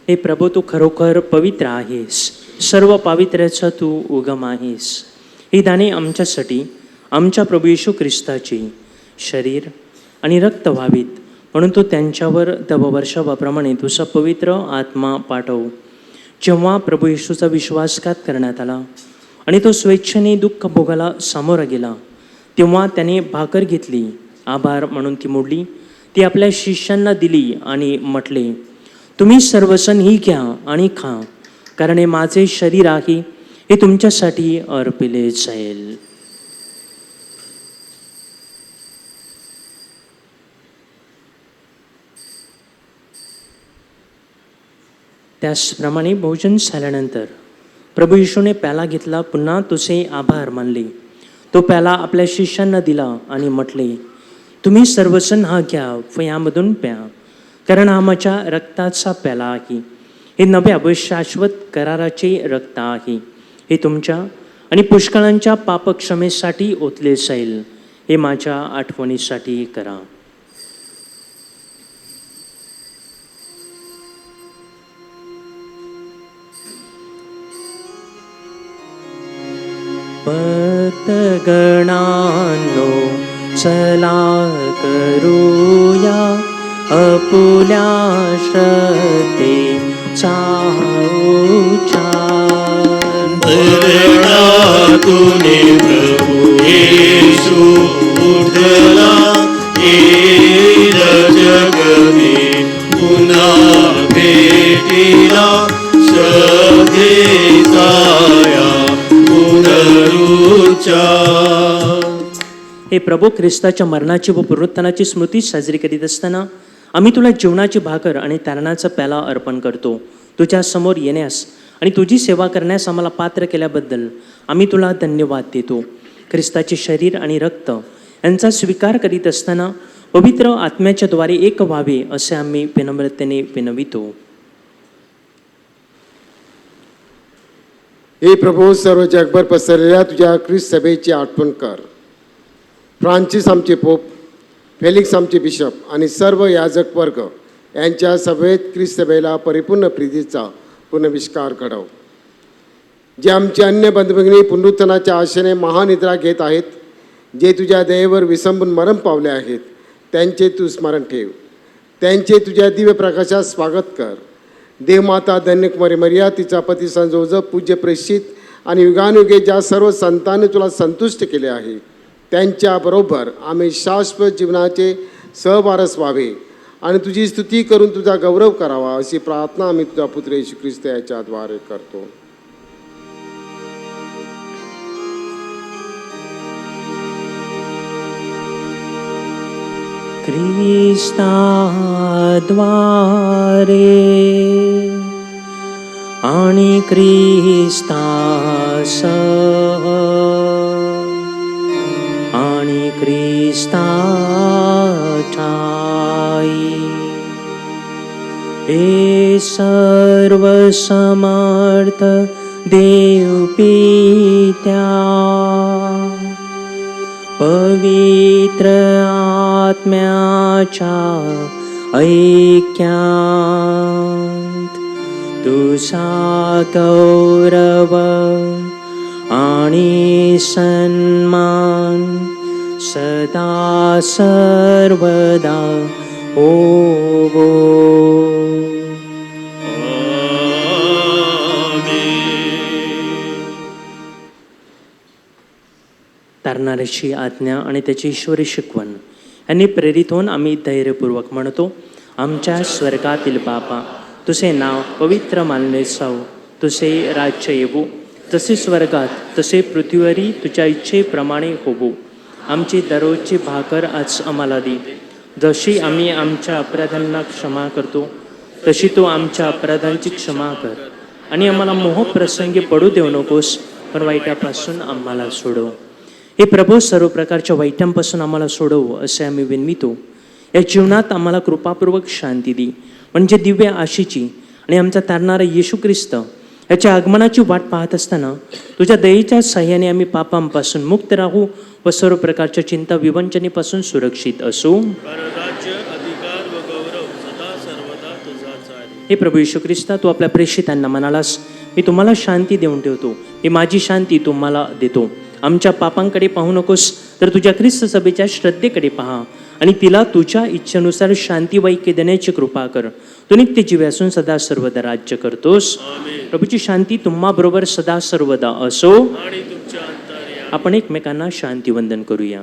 हे प्रभू, तू खरोखर पवित्र आहेस. सर्व पावित्र्याचा तू उगम आहेस. ही दाने आमच्यासाठी आमच्या प्रभू येशू ख्रिस्ताची शरीर आणि रक्त व्हावीत म्हणून तू त्यांच्यावर दववर्षावाप्रमाणे तुझा पवित्र आत्मा पाठव. जेव्हा प्रभू येशूचा विश्वासघात करण्यात आला आणि तो स्वेच्छेने दुःख भोगाला सामोरा गेला, तेव्हा त्याने भाकर घेतली, आभार म्हणून ती मोडली, ती आपल्या शिष्यांना दिली आणि म्हटले, तुम्ही सर्वजण ही घ्या आणि खा, कारण हे माझे शरीर आहे, हे तुमच्यासाठी अर्पिले जाईल. त्याचप्रमाणे भोजन झाल्यानंतर प्रभू येशूने प्याला घेतला, पुन्हा तुझे आभार मानले, तो प्याला आपल्या शिष्यांना दिला आणि म्हटले, तुम्ही सर्वजण हा घ्या व यामधून प्या, कारण हा माझ्या रक्ताचा प्याला आहे, हे नव्या व शाश्वत कराराचे रक्त आहे, हे तुमच्या आणि पुष्कळांच्या पापक्षमेसाठी ओतले जाईल. हे माझ्या आठवणीसाठी करा. पतगणांनो चला करूया आपुल्या श्रद्धेचा उच्चार. मरणातून प्रभू येशू उठला, येईल जगमे पुन्हा हे प्रभू, ख्रिस्ताच्या मरणाची व पुनरुत्थानाची स्मृती साजरी करीत असताना आम्ही तुला जेवणाची भाकर आणि तारणाचा प्याला अर्पण करतो. तुझ्या समोर येण्यास आणि तुझी सेवा करण्यास आम्हाला पात्र केल्याबद्दल आम्ही तुला धन्यवाद देतो. ख्रिस्ताचे शरीर आणि रक्त यांचा स्वीकार करीत असताना पवित्र आत्म्याच्या द्वारे एक व्हावे असे आम्ही विनम्रतेने विनवितो. हे प्रभू, सर्व जगभर पसरलेल्या तुझ्या ख्रिस्त सभेची आठवण कर. फ्रान्सिस आमचे पोप, फेलिक्स आमचे बिशप आणि सर्व याजक वर्ग यांच्या सभेत ख्रिस्त सभेला परिपूर्ण प्रीतीचा पुनर्विष्कार घडव. जे आमचे अन्य बंधुभगिनी पुनरुत्थानाच्या आशेने महानिद्रा घेत आहेत, जे तुझ्या दयेवर विसंबून मरण पावले आहेत, त्यांचे तू स्मरण ठेव. त्यांचे तुझ्या दिव्य प्रकाशात स्वागत कर. देवमाता धन्यकुमारी मरिया, तिचा पती संत जोसेफ, पूज्य प्रेषित आणि युगानुयुगे ज्या सर्व संतांनी तुला संतुष्ट केले आहे, त्यांच्याबरोबर आम्ही शाश्वत जीवनाचे सहवारस व्हावे आणि तुझी स्तुती करून तुझा गौरव करावा, अशी प्रार्थना आम्ही तुझा पुत्र येशू ख्रिस्त याच्याद्वारे करतो. ख्रिस्ताद्वारे आणि ख्रिस्तासह आणि ख्रिस्ताठाई हे सर्व समर्थ देव पित्या, पवित्र आत्म्याच्या ऐक्यात तुझा गौरव आणि सन्मान सदा सर्वदा होवो. तारणाऱ्याची आज्ञा आणि त्याची ईश्वरी शिकवण यांनी प्रेरित होऊन आम्ही धैर्यपूर्वक म्हणतो. आमच्या स्वर्गातील बापा, तुझे नाव पवित्र मानले जावो, तुझे राज्य येवो, जसे स्वर्गात तसे पृथ्वीवरही तुझ्या इच्छेप्रमाणे होवो. आमची दररोजची भाकर आज आम्हाला दे, जशी आम्ही आमच्या अपराधांना क्षमा करतो तशी तू आमच्या अपराधांची क्षमा कर, आणि आम्हाला मोहप्रसंगी पडू देऊ नकोस, पण वाईटापासून आम्हाला सोडव. हे प्रभू, सर्व प्रकारच्या वाईटांपासून आम्हाला सोडव असे आम्ही विनवितो. या जीवनात आम्हाला कृपापूर्वक शांती दे, म्हणजे दिव्य आशेची आणि आमचा तारणारा येशू ख्रिस्त याच्या आगमनाची वाट पाहत असताना तुझ्या दयेच्या साह्याने आम्ही पापांपासून मुक्त राहू व सर्व प्रकारच्या चिंता विवंचनेपासून सुरक्षित असू. हे प्रभू येशू ख्रिस्ता, तू आपल्या प्रेषितांना म्हणालास, मी तुम्हाला शांती देऊन ठेवतो, मी माझी शांती तुम्हाला देतो. आमच्या पापांकडे पाहू नकोस, तर तुझ्या ख्रिस्त सभेच्या श्रद्धेकडे पहा आणि तिला तुझ्या इच्छेनुसार शांती वैक्य देण्याची कृपा कर. तू नित्य जीव असून सदा सर्वदा राज्य करतोस. प्रभूची शांती तुम्हाबरोबर सदा सर्वदा असो. आपण एकमेकांना शांती वंदन करूया.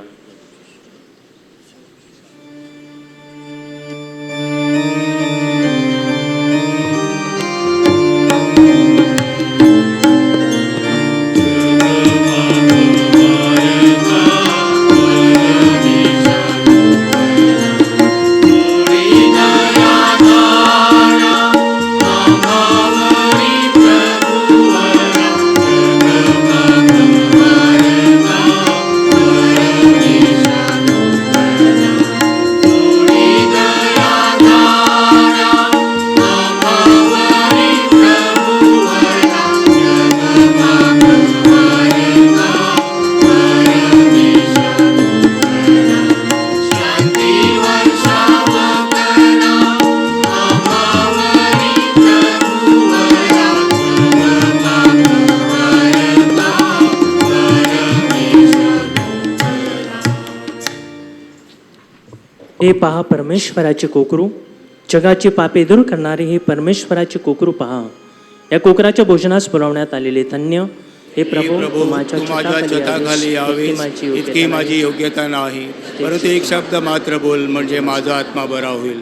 हे पहा परमेश्वराचे कोकरू, जगाची पापे दूर करणारे हे परमेश्वराचे कोकरू पहा. या कोकराच्या भोजनास बोलावण्यात आलेले धन्य. हे प्रभू, तू माझ्या छताखाली यावेस इतकी माझी योग्यता नाही, परंतु एक शब्द मात्र बोल, म्हणजे माझा आत्मा बरा होईल.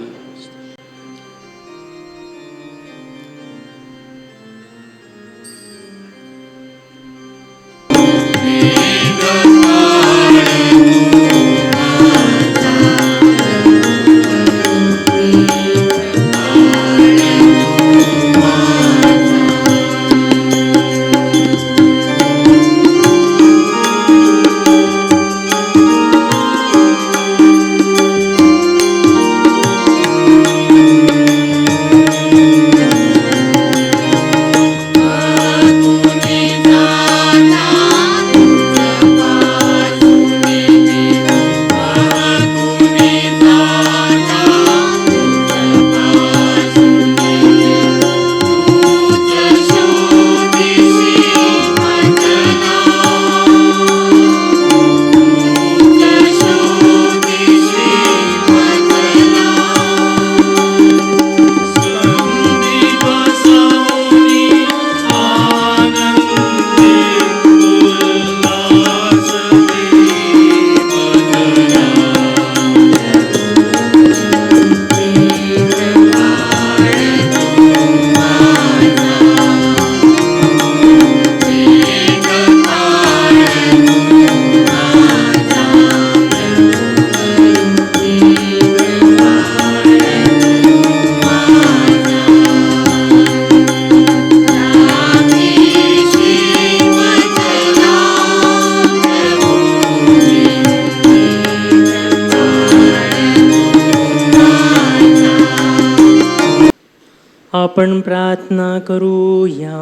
आपण प्रार्थना करूया.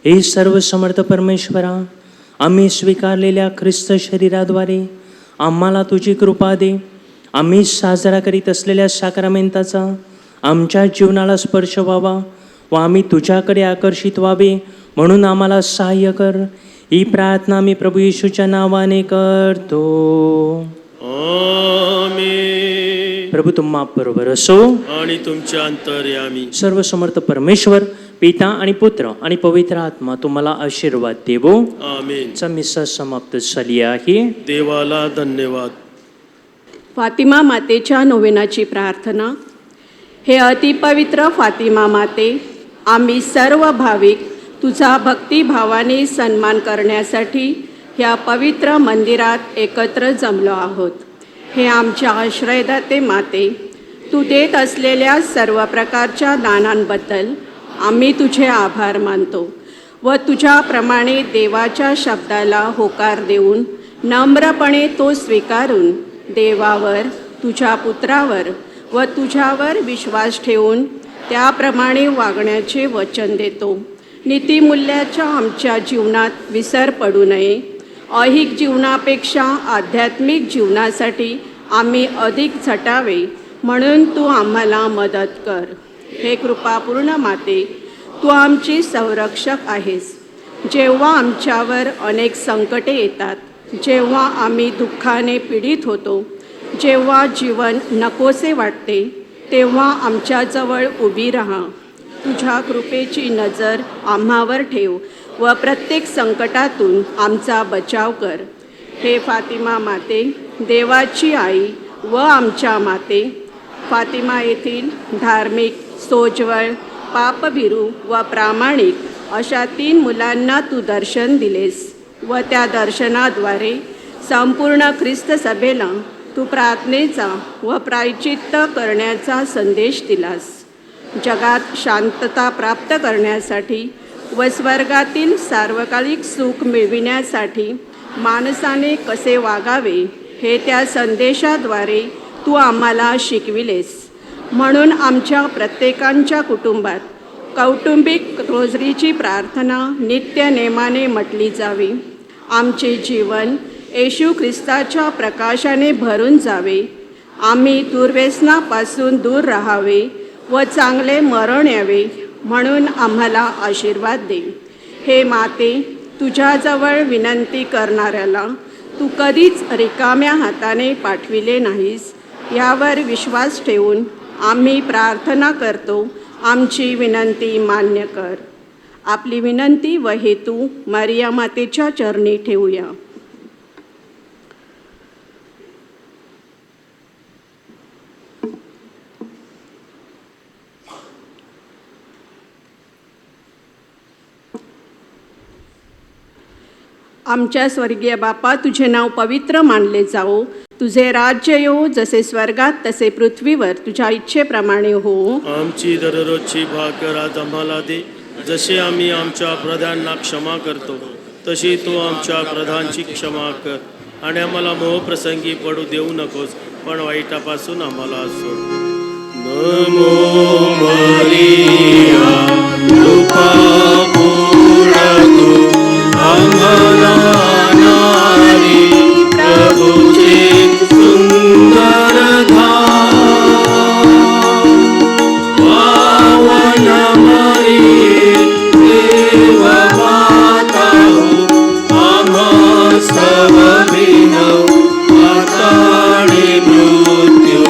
हे सर्व समर्थ परमेश्वरा, आम्ही स्वीकारलेल्या ख्रिस्त शरीराद्वारे आम्हाला तुझी कृपा दे. आम्ही साजरा करीत असलेल्या साक्रामेंटाचा आमच्या जीवनाला स्पर्श व्हावा व आम्ही तुझ्याकडे आकर्षित व्हावे म्हणून आम्हाला सहाय्य कर. ही प्रार्थना मी प्रभू येशूच्या नावाने करतो. आमेन. प्रभू तुम्हा बरोबर असो आणि तुमच्या अंतर्यामी. सर्व समर्थ परमेश्वर पिता आणि पुत्र आणि पवित्र आत्मा तुम्हाला आशीर्वाद देवो. आमेन. चा मिसा समाप्त झाली आहे. देवाला धन्यवाद. फातिमा मातेच्या नोवेनाची प्रार्थना. हे अतिपवित्र फातिमा माते, आम्ही सर्व भाविक तुझा भक्तिभावाने सन्मान करण्यासाठी ह्या पवित्र मंदिरात एकत्र जमलो आहोत. हे आमच्या आश्रयदाते माते, तू देत असलेल्या सर्व प्रकारच्या दानांबद्दल आम्ही तुझे आभार मानतो व तुझ्याप्रमाणे देवाच्या शब्दाला होकार देऊन नम्रपणे तो स्वीकारून देवावर, तुझ्या पुत्रावर व तुझ्यावर विश्वास ठेवून त्याप्रमाणे वागण्याचे वचन देतो. नीतिमूल्याच्या आमच्या जीवनात विसर पडू नये. ऐहिक जीवनापेक्षा आध्यात्मिक जीवनासाठी आम्ही अधिक झटावे म्हणून तू आम्हाला मदत कर. हे कृपापूर्ण माते, तू आमची संरक्षक आहेस. जेव्हा आमच्यावर अनेक संकटे येतात, जेव्हा आम्ही दुःखाने पीडित होतो, जेव्हा जीवन नकोसे वाटते, तेव्हा आमच्याजवळ उभी राहा. तुझ्या कृपेची नजर आम्हावर ठेव व प्रत्येक संकटातून आमचा बचाव कर. हे फातिमा माते, देवाची आई व आमच्या माते, फातिमा येथील धार्मिक, सोज्वळ, पापभिरू व प्रामाणिक अशा 3 मुलांना तू दर्शन दिलेस व त्या दर्शनाद्वारे संपूर्ण ख्रिस्त सभेला तू प्रार्थनेचा व प्रायचित्त करण्याचा संदेश दिलास. जगात शांतता प्राप्त करण्यासाठी व स्वर्गातील सार्वकालिक सुख मिळविण्यासाठी माणसाने कसे वागावे हे त्या संदेशाद्वारे तू आम्हाला शिकविलेस. म्हणून आमच्या प्रत्येकांच्या कुटुंबात कौटुंबिक रोजरीची प्रार्थना नित्य नेमाने म्हटली जावी. आमचे जीवन येशू ख्रिस्ताच्या प्रकाशाने भरून जावे. आम्ही दुर्व्यसनापासून दूर राहावे व चांगले मरण यावे म्हणून आम्हाला आशीर्वाद दे. हे माते, तुझ्याजवळ विनंती करणाऱ्याला तू कधीच रिकाम्या हाताने पाठविले नाहीस यावर विश्वास ठेवून आम्ही प्रार्थना करतो. आमची विनंती मान्य कर. आपली विनंती व हेतू मारिया मातेच्या चरणी ठेवूया. आमच्या स्वर्गीय बापा, तुझे नाव पवित्र मानले जाओ. तुझे राज्य येवो, जसे स्वर्गात तसे पृथ्वीवर तुझ्या इच्छेप्रमाणे हो. आमची दररोजची भाकर आज आम्हाला दे. जसे आम्ही आमच्या अपराधांना क्षमा करतो, तशी तू आमच्या अपराधांची क्षमा कर. आणि आम्हाला मोहप्रसंगी पडू देऊ नकोस, पण वाईटापासून आम्हाला सोड. नमो मरिया, कृपा पूर्ण तू आम्हाला नारी, प्रभूचे सुंदर धाम. पावन मरिये, देव माता हो, आम्हा सर्वविनव आता आणि मृत्यू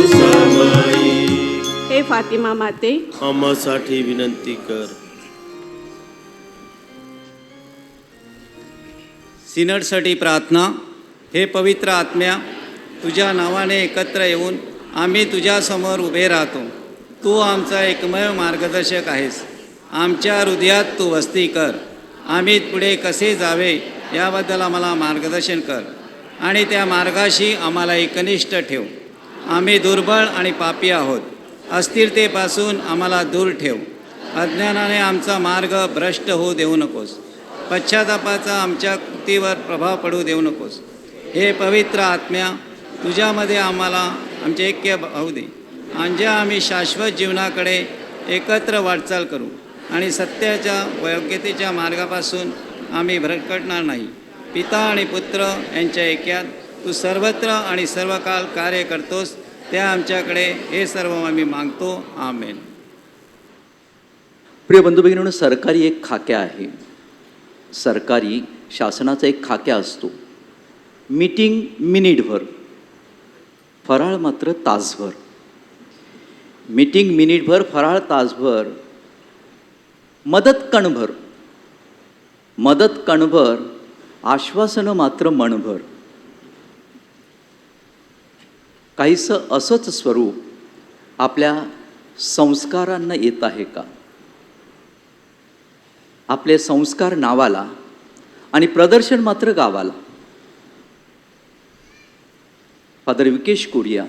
समयी. हे फातिमा माते, आम्हासाठी विनंती कर. सिनडसाठी प्रार्थना. हे पवित्र आत्म्या, तुझ्या नावाने एकत्र येऊन आम्ही तुझ्यासमोर उभे राहतो. तू आमचा एकमेव मार्गदर्शक आहेस. आमच्या हृदयात तू वस्ती कर. आम्ही पुढे कसे जावे याबद्दल आम्हाला मार्गदर्शन कर आणि त्या मार्गाशी आम्हाला एकनिष्ठ ठेव. आम्ही दुर्बळ आणि पापी आहोत. अस्थिरतेपासून आम्हाला दूर ठेव. अज्ञानाने आमचा मार्ग भ्रष्ट होऊ देऊ नकोस. पश्चातापाचा आमच्या कृतीवर प्रभाव पडू देऊ नकोस. हे पवित्र आत्म्या, तुझ्यामध्ये आम्हाला आमचे ऐक्य होऊ दे. आणि आम्ही शाश्वत जीवनाकडे एकत्र वाटचाल करू आणि सत्याच्या व योग्यतेच्या मार्गापासून आम्ही भरकटणार नाही. पिता आणि पुत्र यांच्या ऐक्यात तू सर्वत्र आणि सर्व काळ कार्य करतोस, त्या आमच्याकडे हे सर्व आम्ही मागतो. आमेन. प्रिय बंधू भगिनींनो, सरकारी एक खाक्या आहे. सरकारी शासनाचा एक खाक्या असतो. मीटिंग मिनिटभर, फराळ मात्र तासभर. मीटिंग मिनिटभर, फराळ तासभर, मदत कणभर. मदत कणभर, आश्वासनं मात्र मनभर. काहीसं असंच स्वरूप आपल्या संस्कारांना येत आहे का? आपले संस्कार नावाला आणि प्रदर्शन मात्र गावाला. फादर विकेश कोरिया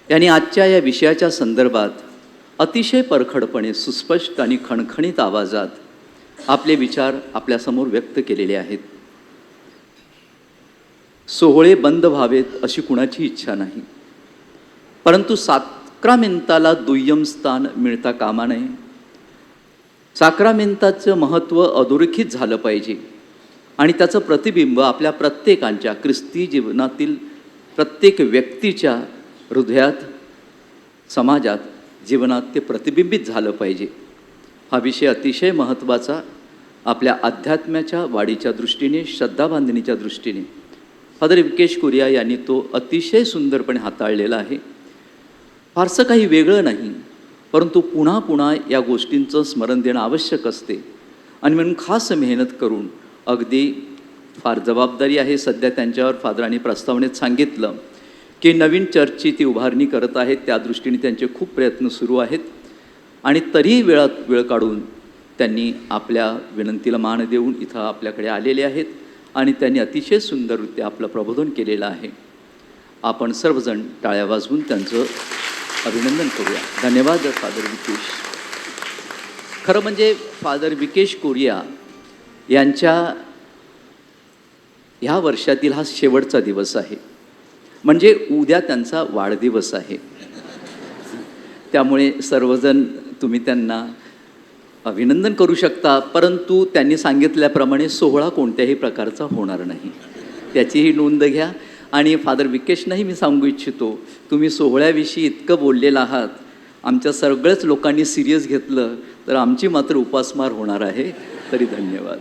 यांनी आजच्या या विषयाच्या संदर्भात अतिशय परखडपणे, सुस्पष्ट आणि खणखणीत आवाजात आपले विचार आपल्यासमोर व्यक्त केलेले आहेत. सोहळे बंद व्हावेत अशी कुणाची इच्छा नाही, परंतु साक्रामेंताला दुय्यम स्थान मिळता कामा नये. साक्रामेंताचं महत्त्व अधोरेखित झालं पाहिजे आणि त्याचं प्रतिबिंब आपल्या प्रत्येकाच्या ख्रिस्ती जीवनातील प्रत्येक व्यक्तीच्या हृदयात, समाजात, जीवनात ते प्रतिबिंबित झालं पाहिजे. हा विषय अतिशय महत्त्वाचा आपल्या अध्यात्माच्या वाढीच्या दृष्टीने, श्रद्धाबांधणीच्या दृष्टीने फादर विकेश कोरिया यांनी तो अतिशय सुंदरपणे हाताळलेला आहे. फारसं काही वेगळं नाही, परंतु पुन्हा पुन्हा या गोष्टींचं स्मरण देणं आवश्यक असते आणि म्हणून खास मेहनत करून, अगदी फार जबाबदारी आहे. सध्या त्यांच्यावर फादरांनी प्रस्तावनेत सांगितलं की नवीन चर्चची ती उभारणी करत आहेत, त्या दृष्टीने त्यांचे खूप प्रयत्न सुरू आहेत आणि तरीही वेळ काढून त्यांनी आपल्या विनंतीला मान देऊन इथं आपल्याकडे आलेले आहेत आणि त्यांनी अतिशय सुंदररित्या आपलं प्रबोधन केलेलं आहे. आपण सर्वजण टाळ्या वाजवून त्यांचं अभिनंदन करूया. धन्यवाद फादर विकेश. खरं म्हणजे फादर विकेश कोरिया यांच्या ह्या वर्षातील हा शेवटचा दिवस आहे, म्हणजे उद्या त्यांचा वाढदिवस आहे. त्यामुळे सर्वजण तुम्ही त्यांना अभिनंदन करू शकता, परंतु त्यांनी सांगितल्याप्रमाणे सोहळा कोणत्याही प्रकारचा होणार नाही, त्याचीही नोंद घ्या. आणि फादर विकेशनाही मी सांगू इच्छितो, तुम्ही सोहळ्याविषयी इतकं बोललेलं आहात, आमच्या सगळ्याच लोकांनी सिरियस घेतलं तर आमची मात्र उपासमार होणार आहे. तरी धन्यवाद.